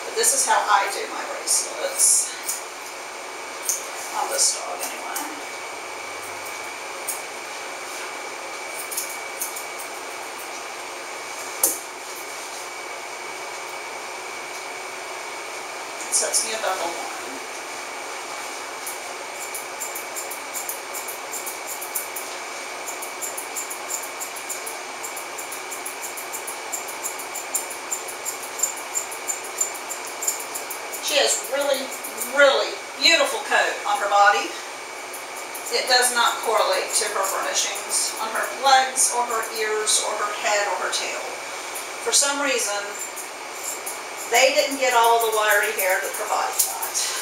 But this is how I do my bracelets. On this dog, anyway. It sets me above a 1. She has really, really beautiful coat on her body. It does not correlate to her furnishings on her legs or her ears or her head or her tail. For some reason, they didn't get all the wiry hair that her body got.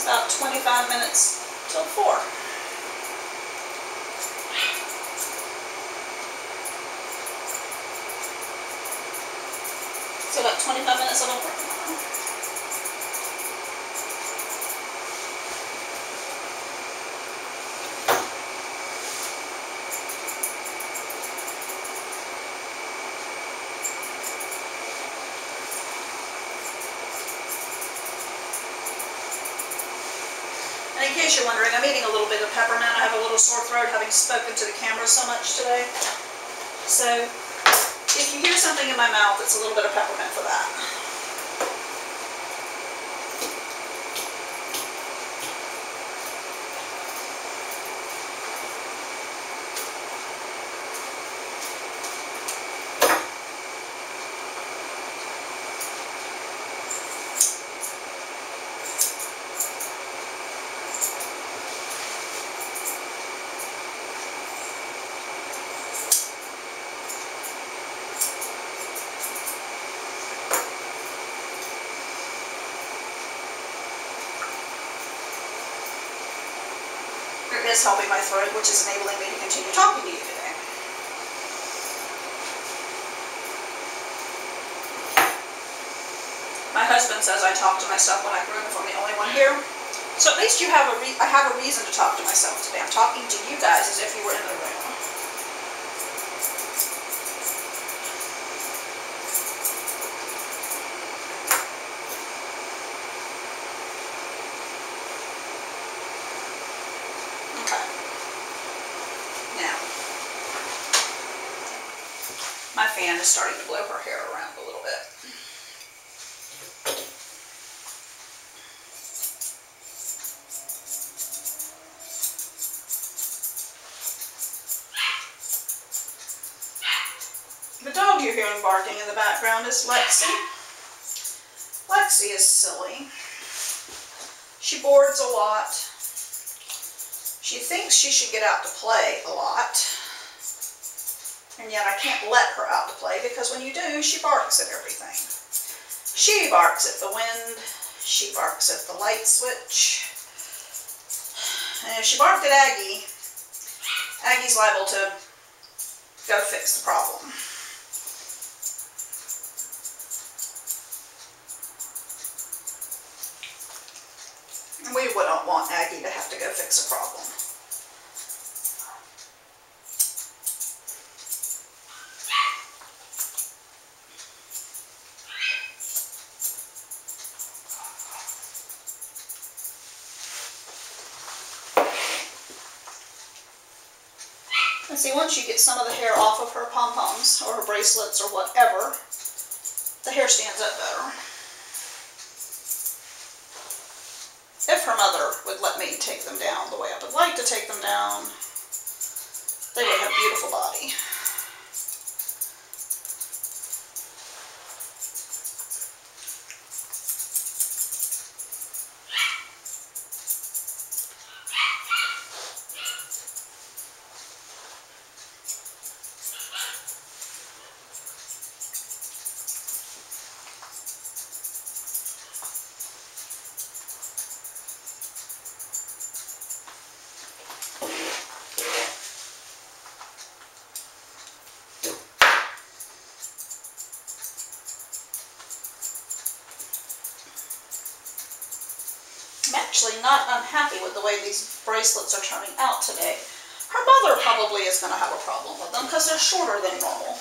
About 25 minutes till 4. So about 25 minutes of work tomorrow. And in case you're wondering, I'm eating a little bit of peppermint. I have a little sore throat having spoken to the camera so much today. So if you hear something in my mouth, it's a little bit of peppermint for that. It is helping my throat, which is enabling me to continue talking to you today. My husband says I talk to myself when I groom if I'm the only one here. So at least I have a reason to talk to myself today. I'm talking to you guys as if you were in the room. My fan is starting to blow her hair around a little bit. hearing barking in the background is Lexi. Lexi is silly. She boards a lot. She thinks she should get out to play a lot. And yet I can't let her out to play because when you do, she barks at everything. She barks at the wind. She barks at the light switch. And if she barked at Aggie, Aggie's liable to go fix the problem. And we wouldn't want Aggie to have to go fix a problem. And see, once you get some of the hair off of her pom-poms or her bracelets or whatever, the hair stands up better. If her mother would let me take them down the way I would like to take them down, they would have a beautiful body. I'm actually not unhappy with the way these bracelets are turning out today. Her mother probably is going to have a problem with them because they're shorter than normal.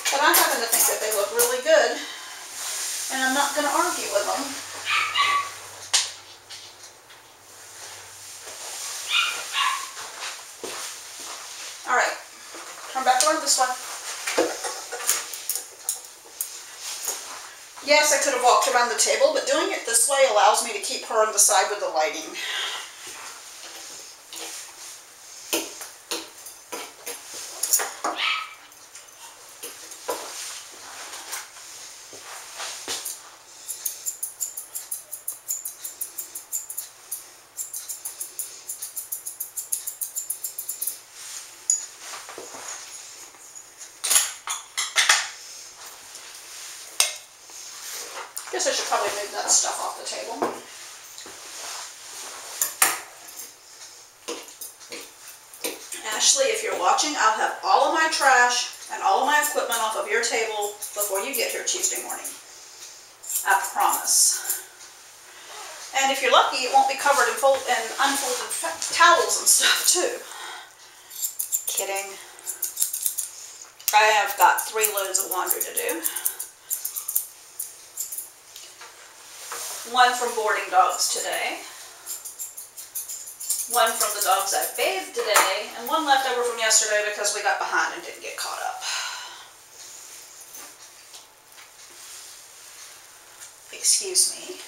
But I happen to think that they look really good, and I'm not going to argue with them. Alright, turn back around this way. Yes, I could have walked around the table, but doing it this way allows me to keep her on the side with the lighting. Guess I should probably move that stuff off the table. Ashley, if you're watching, I'll have all of my trash and all of my equipment off of your table before you get here Tuesday morning. I promise. And if you're lucky, it won't be covered in unfolded towels and stuff too. Kidding. I have got 3 loads of laundry to do. One from boarding dogs today, one from the dogs I bathed today, and one left over from yesterday because we got behind and didn't get caught up. Excuse me.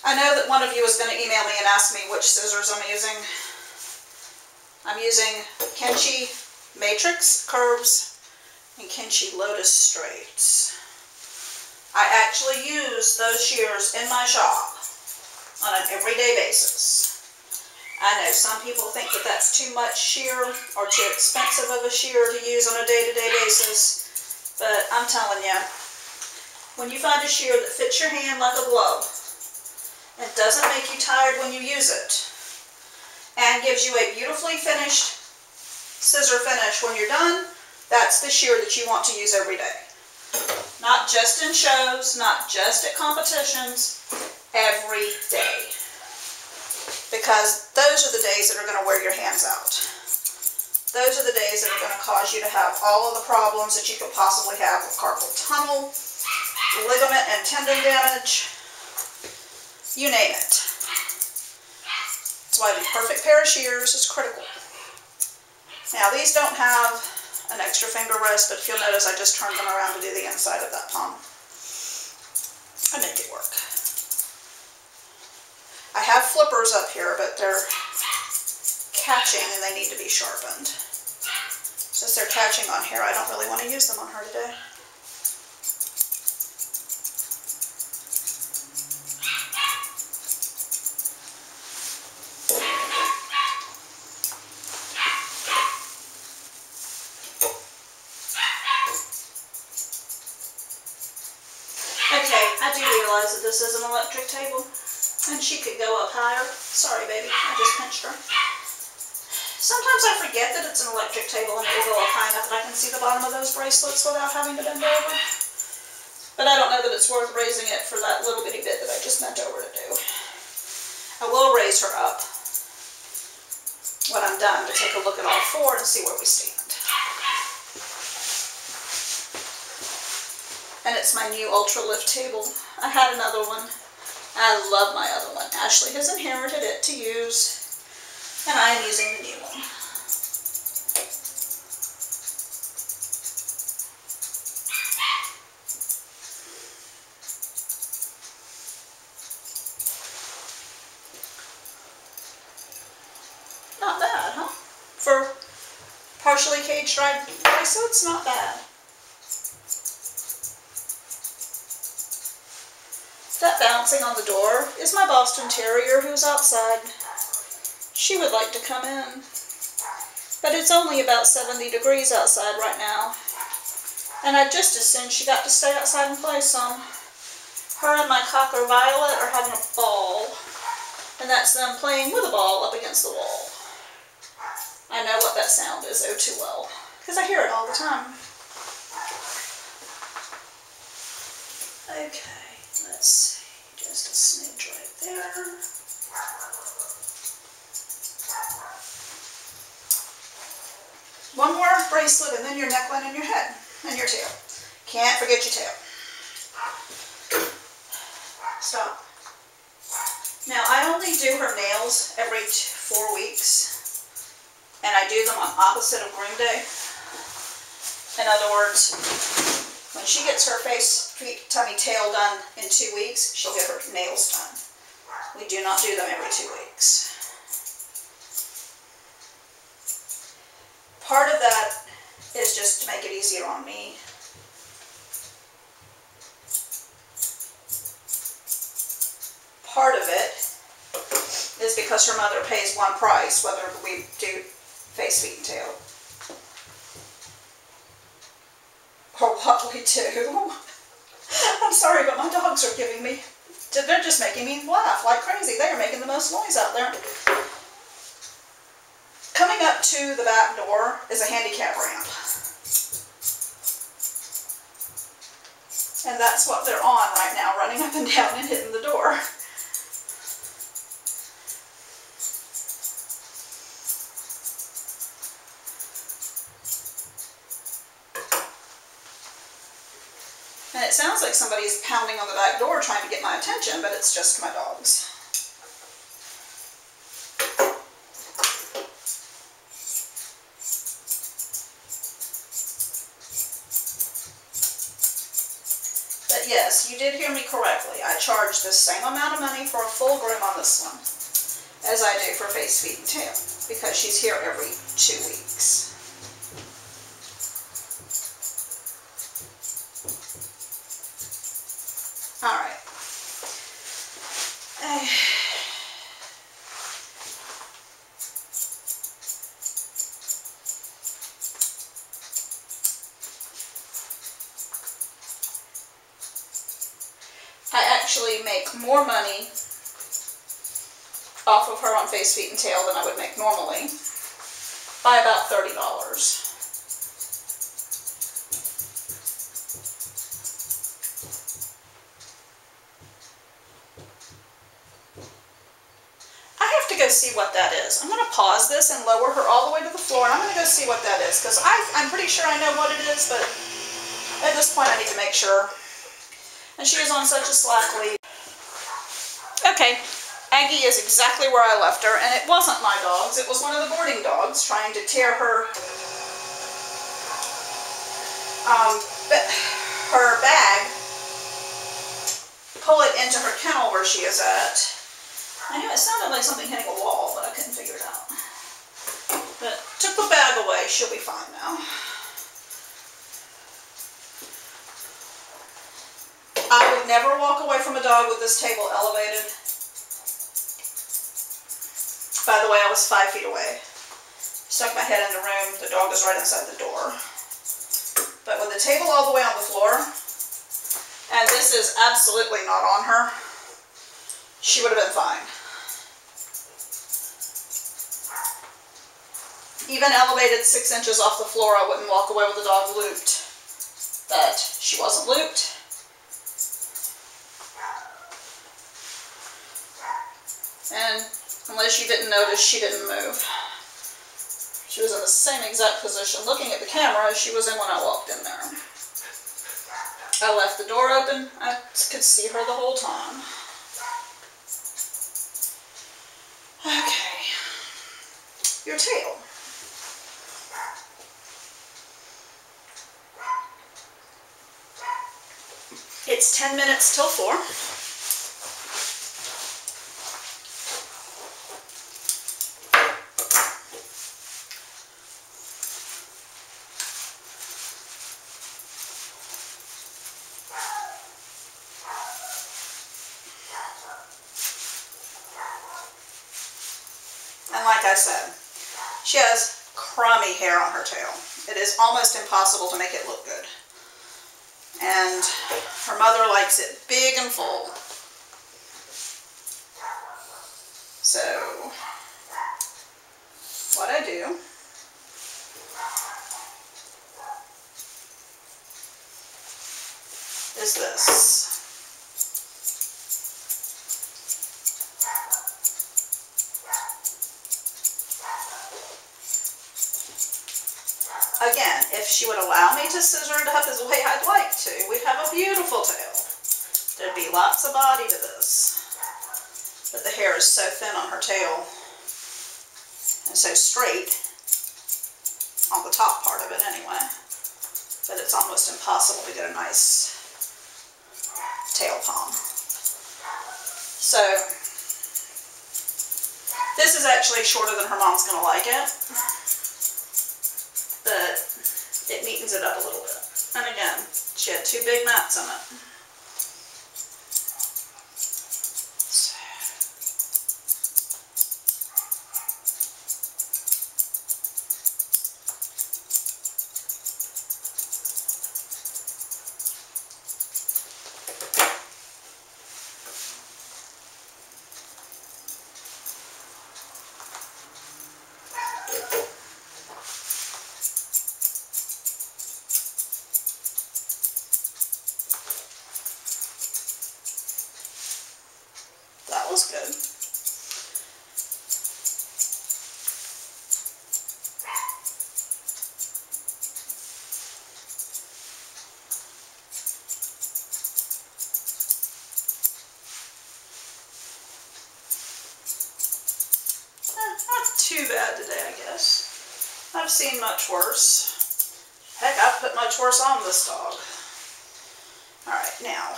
I know that one of you is going to email me and ask me which scissors I'm using. I'm using Kenchi Matrix Curves and Kenchi Lotus Straights. I actually use those shears in my shop on an everyday basis. I know some people think that that's too much shear or too expensive of a shear to use on a day-to-day basis, but I'm telling you, when you find a shear that fits your hand like a glove and doesn't make you tired when you use it and gives you a beautifully finished scissor finish when you're done, that's the shear that you want to use every day. Not just in shows, not just at competitions, every day. Because those are the days that are going to wear your hands out. Those are the days that are going to cause you to have all of the problems that you could possibly have with carpal tunnel, ligament and tendon damage, you name it. That's why the perfect pair of shears is critical. Now these don't have an extra finger rest, but if you'll notice, I just turned them around to do the inside of that palm. I make it work. I have flippers up here, but they're catching and they need to be sharpened. So Since they're catching on here, I don't really want to use them on her today. Okay, I do realize that this is an electric table, and she could go up higher. Sorry, baby, I just pinched her. Sometimes I forget that it's an electric table and it will go up high enough that I can see the bottom of those bracelets without having to bend over. But I don't know that it's worth raising it for that little bitty bit that I just bent over to do. I will raise her up when I'm done to take a look at all four and see where we stand. And it's my new Ultra Lift table. I had another one. I love my other one. Ashley has inherited it to use, and I am using the new one. Not bad, huh? For partially cage-dried bracelets, not bad. That bouncing on the door is my Boston Terrier who's outside. She would like to come in, but it's only about 70 degrees outside right now, and I'd just as soon she got to stay outside and play some. Her and my cocker Violet are having a ball, and that's them playing with a ball up against the wall. I know what that sound is oh too well, because I hear it all the time. Okay, let's see, just a smidge right there. One more bracelet and then your neckline and your head and your tail. Can't forget your tail. Stop. Now I only do her nails every 4 weeks, and I do them on opposite of groom day. In other words, when she gets her face, feet, tummy, tail done in 2 weeks, she'll get her nails done. We do not do them every 2 weeks. Part of that is just to make it easier on me. Part of it is because her mother pays one price whether we do face, feet, and tail. Or what we do. I'm sorry, but my dogs are giving me, they're just making me laugh like crazy. They are making the most noise out there. Coming up to the back door is a handicap ramp. And that's what they're on right now, running up and down and hitting the door. And it sounds like somebody's pounding on the back door trying to get my attention, but it's just my dogs. But yes, you did hear me correctly. I charge the same amount of money for a full groom on this one as I do for face, feet, and tail, because she's here every 2 weeks. Alright. I actually make more money off of her on face, feet, and tail than I would make normally, by about $30. Go see what that is. I'm going to pause this and lower her all the way to the floor, and I'm going to go see what that is, because I'm pretty sure I know what it is, but at this point I need to make sure. And she is on such a slack lead. Okay, Aggie is exactly where I left her, and it wasn't my dogs. It was one of the boarding dogs trying to tear her her bag, pull it into her kennel where she is at. I knew it sounded like something hitting a wall, but I couldn't figure it out. But Took the bag away. She'll be fine now. I would never walk away from a dog with this table elevated. By the way, I was 5 feet away. Stuck my head in the room. The dog is right inside the door. But with the table all the way on the floor, and this is absolutely not on her, she would have been fine. Even elevated 6 inches off the floor, I wouldn't walk away with the dog looped. But she wasn't looped. And unless you didn't notice, she didn't move. She was in the same exact position, looking at the camera as she was in when I walked in there. I left the door open. I could see her the whole time. Okay. Your tail. It's 10 minutes till 4. And like I said, she has crummy hair on her tail. It is almost impossible to make it look good. And her mother likes it big and full. So, what I do is this. Again, if she would allow me to scissor it up as the way I'd like to, we'd have a beautiful tail. There'd be lots of body to this. But the hair is so thin on her tail and so straight on the top part of it anyway, that it's almost impossible to get a nice tail palm. So this is actually shorter than her mom's going to like it. But it neatens it up a little bit. And again, she had 2 big mats in it. So. That was good. Not too bad today, I guess. I've seen much worse. Heck, I've put much worse on this dog. Alright, now,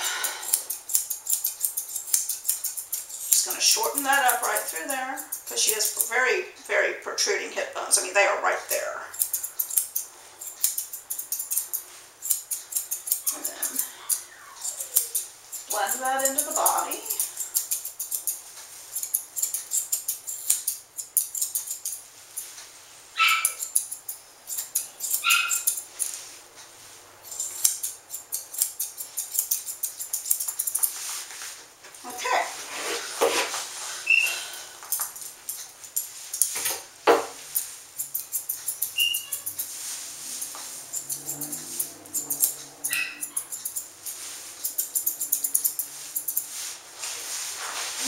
going to shorten that up right through there because she has very, very protruding hip bones. I mean, they are right there. And then blend that into the body. Okay.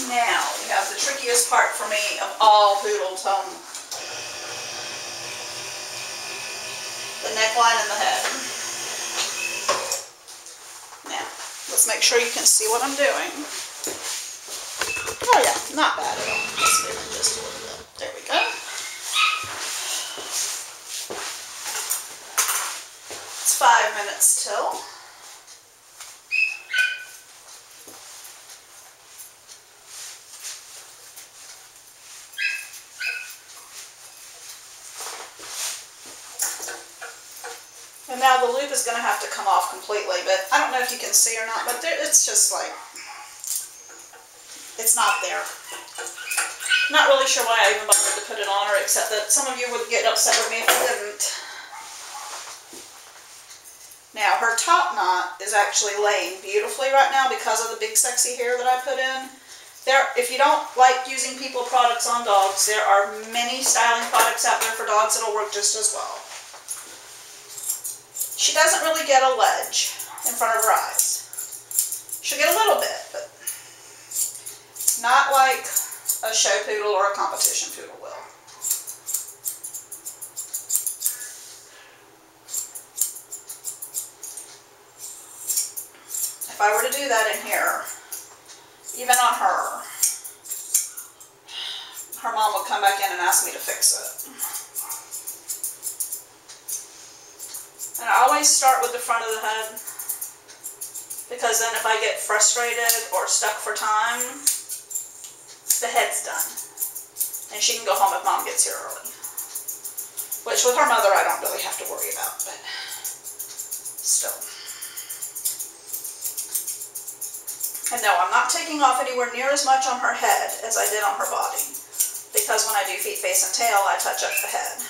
Now, we have the trickiest part for me of all poodles, the neckline and the head. Now, let's make sure you can see what I'm doing. Oh yeah, not bad at all. Let's do it just a little bit. There we go. It's 5 minutes till. And now the loop is going to have to come off completely, but I don't know if you can see or not, but it's just like, it's not there. Not really sure why I even bothered to put it on her, except that some of you would get upset with me if I didn't. Now, her top knot is actually laying beautifully right now because of the big sexy hair that I put in. If you don't like using people products on dogs, there are many styling products out there for dogs that'll work just as well. She doesn't really get a ledge in front of her eyes. She'll get a little bit, but not like a show poodle or a competition poodle will. If I were to do that in here, even on her mom would come back in and ask me to fix it. And I always start with the front of the head, because then if I get frustrated or stuck for time, the head's done. And she can go home if mom gets here early. Which with her mother I don't really have to worry about, but still. And no, I'm not taking off anywhere near as much on her head as I did on her body. Because when I do feet, face, and tail, I touch up the head.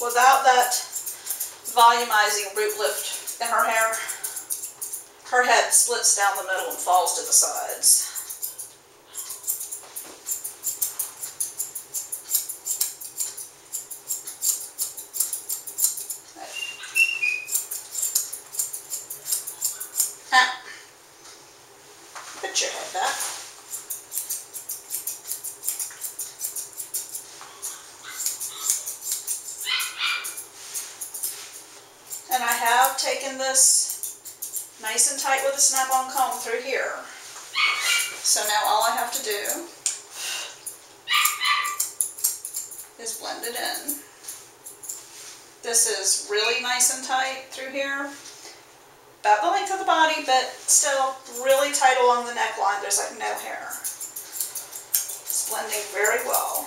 Without that volumizing root lift in her hair, her head splits down the middle and falls to the sides. Put your head back. And I have taken this nice and tight with a snap-on comb through here. So now all I have to do is blend it in. This is really nice and tight through here. About the length of the body, but still really tight along the neckline. There's like no hair. It's blending very well.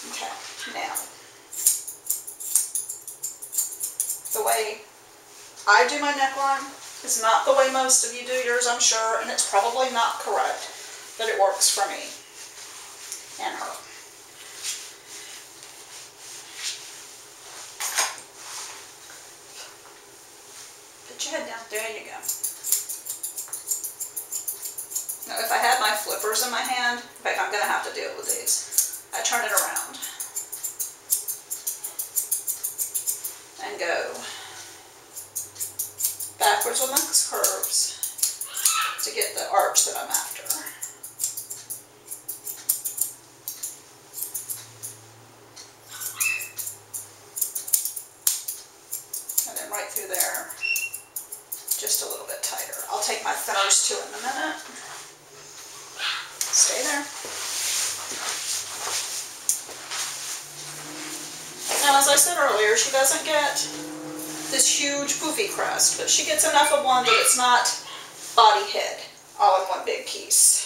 Okay, now, the way I do my neckline is not the way most of you do yours, I'm sure, and it's probably not correct, but it works for me and her. Put your head down. There you go. Now, if I had my flippers in my hand, in fact, I'm going to have to deal with these. I turn it around and go backwards with my curves to get the arch that I'm after. And then right through there, just a little bit tighter. I'll take my thinners too in a minute. Stay there. Now, as I said earlier, she doesn't get this huge poofy crest, but she gets enough of one that it's not body head all in one big piece.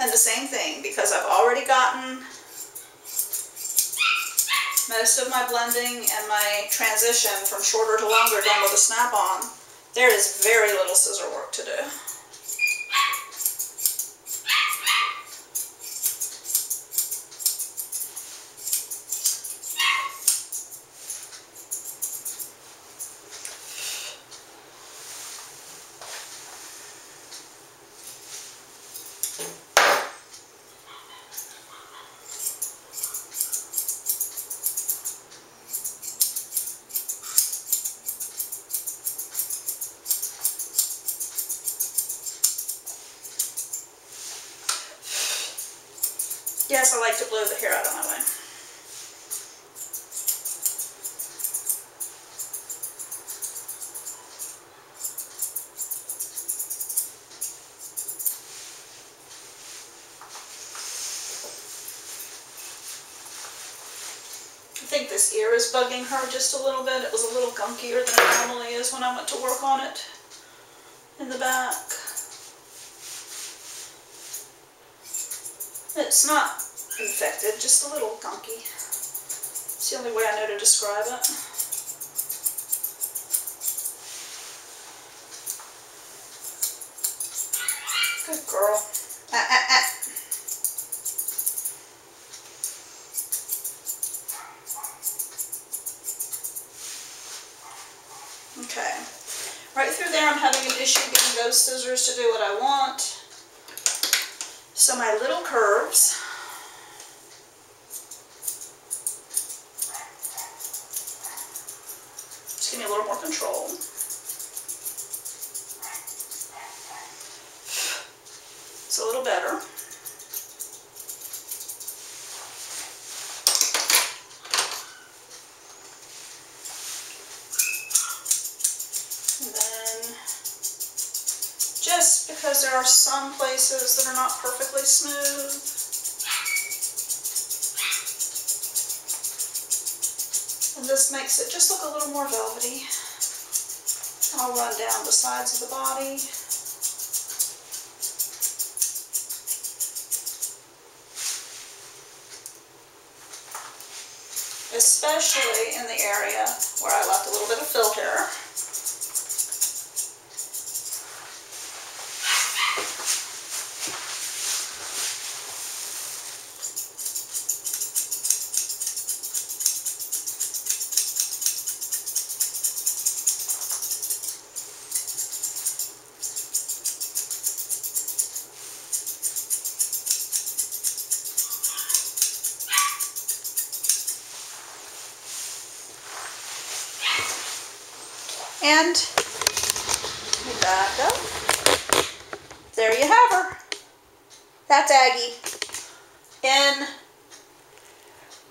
And the same thing, because I've already gotten most of my blending and my transition from shorter to longer done with a snap-on, there is very little scissor work to do. Yes, I like to blow the hair out of my way. I think this ear is bugging her just a little bit. It was a little gunkier than it normally is when I went to work on it in the back. It's not infected, just a little gunky. It's the only way I know to describe it. Good girl. Okay. Right through there I'm having an issue getting those scissors to do what I want. So my little curves. Just give me a little more control. It's a little better. And then, just because there are some places that are not perfectly smooth, and this makes it just look a little more velvety, I'll run down the sides of the body. Especially in the area where I left a little bit of fill hair. And back up. There you have her. That's Aggie. In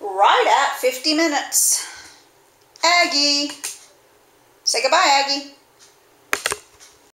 right at 50 minutes. Aggie. Say goodbye, Aggie.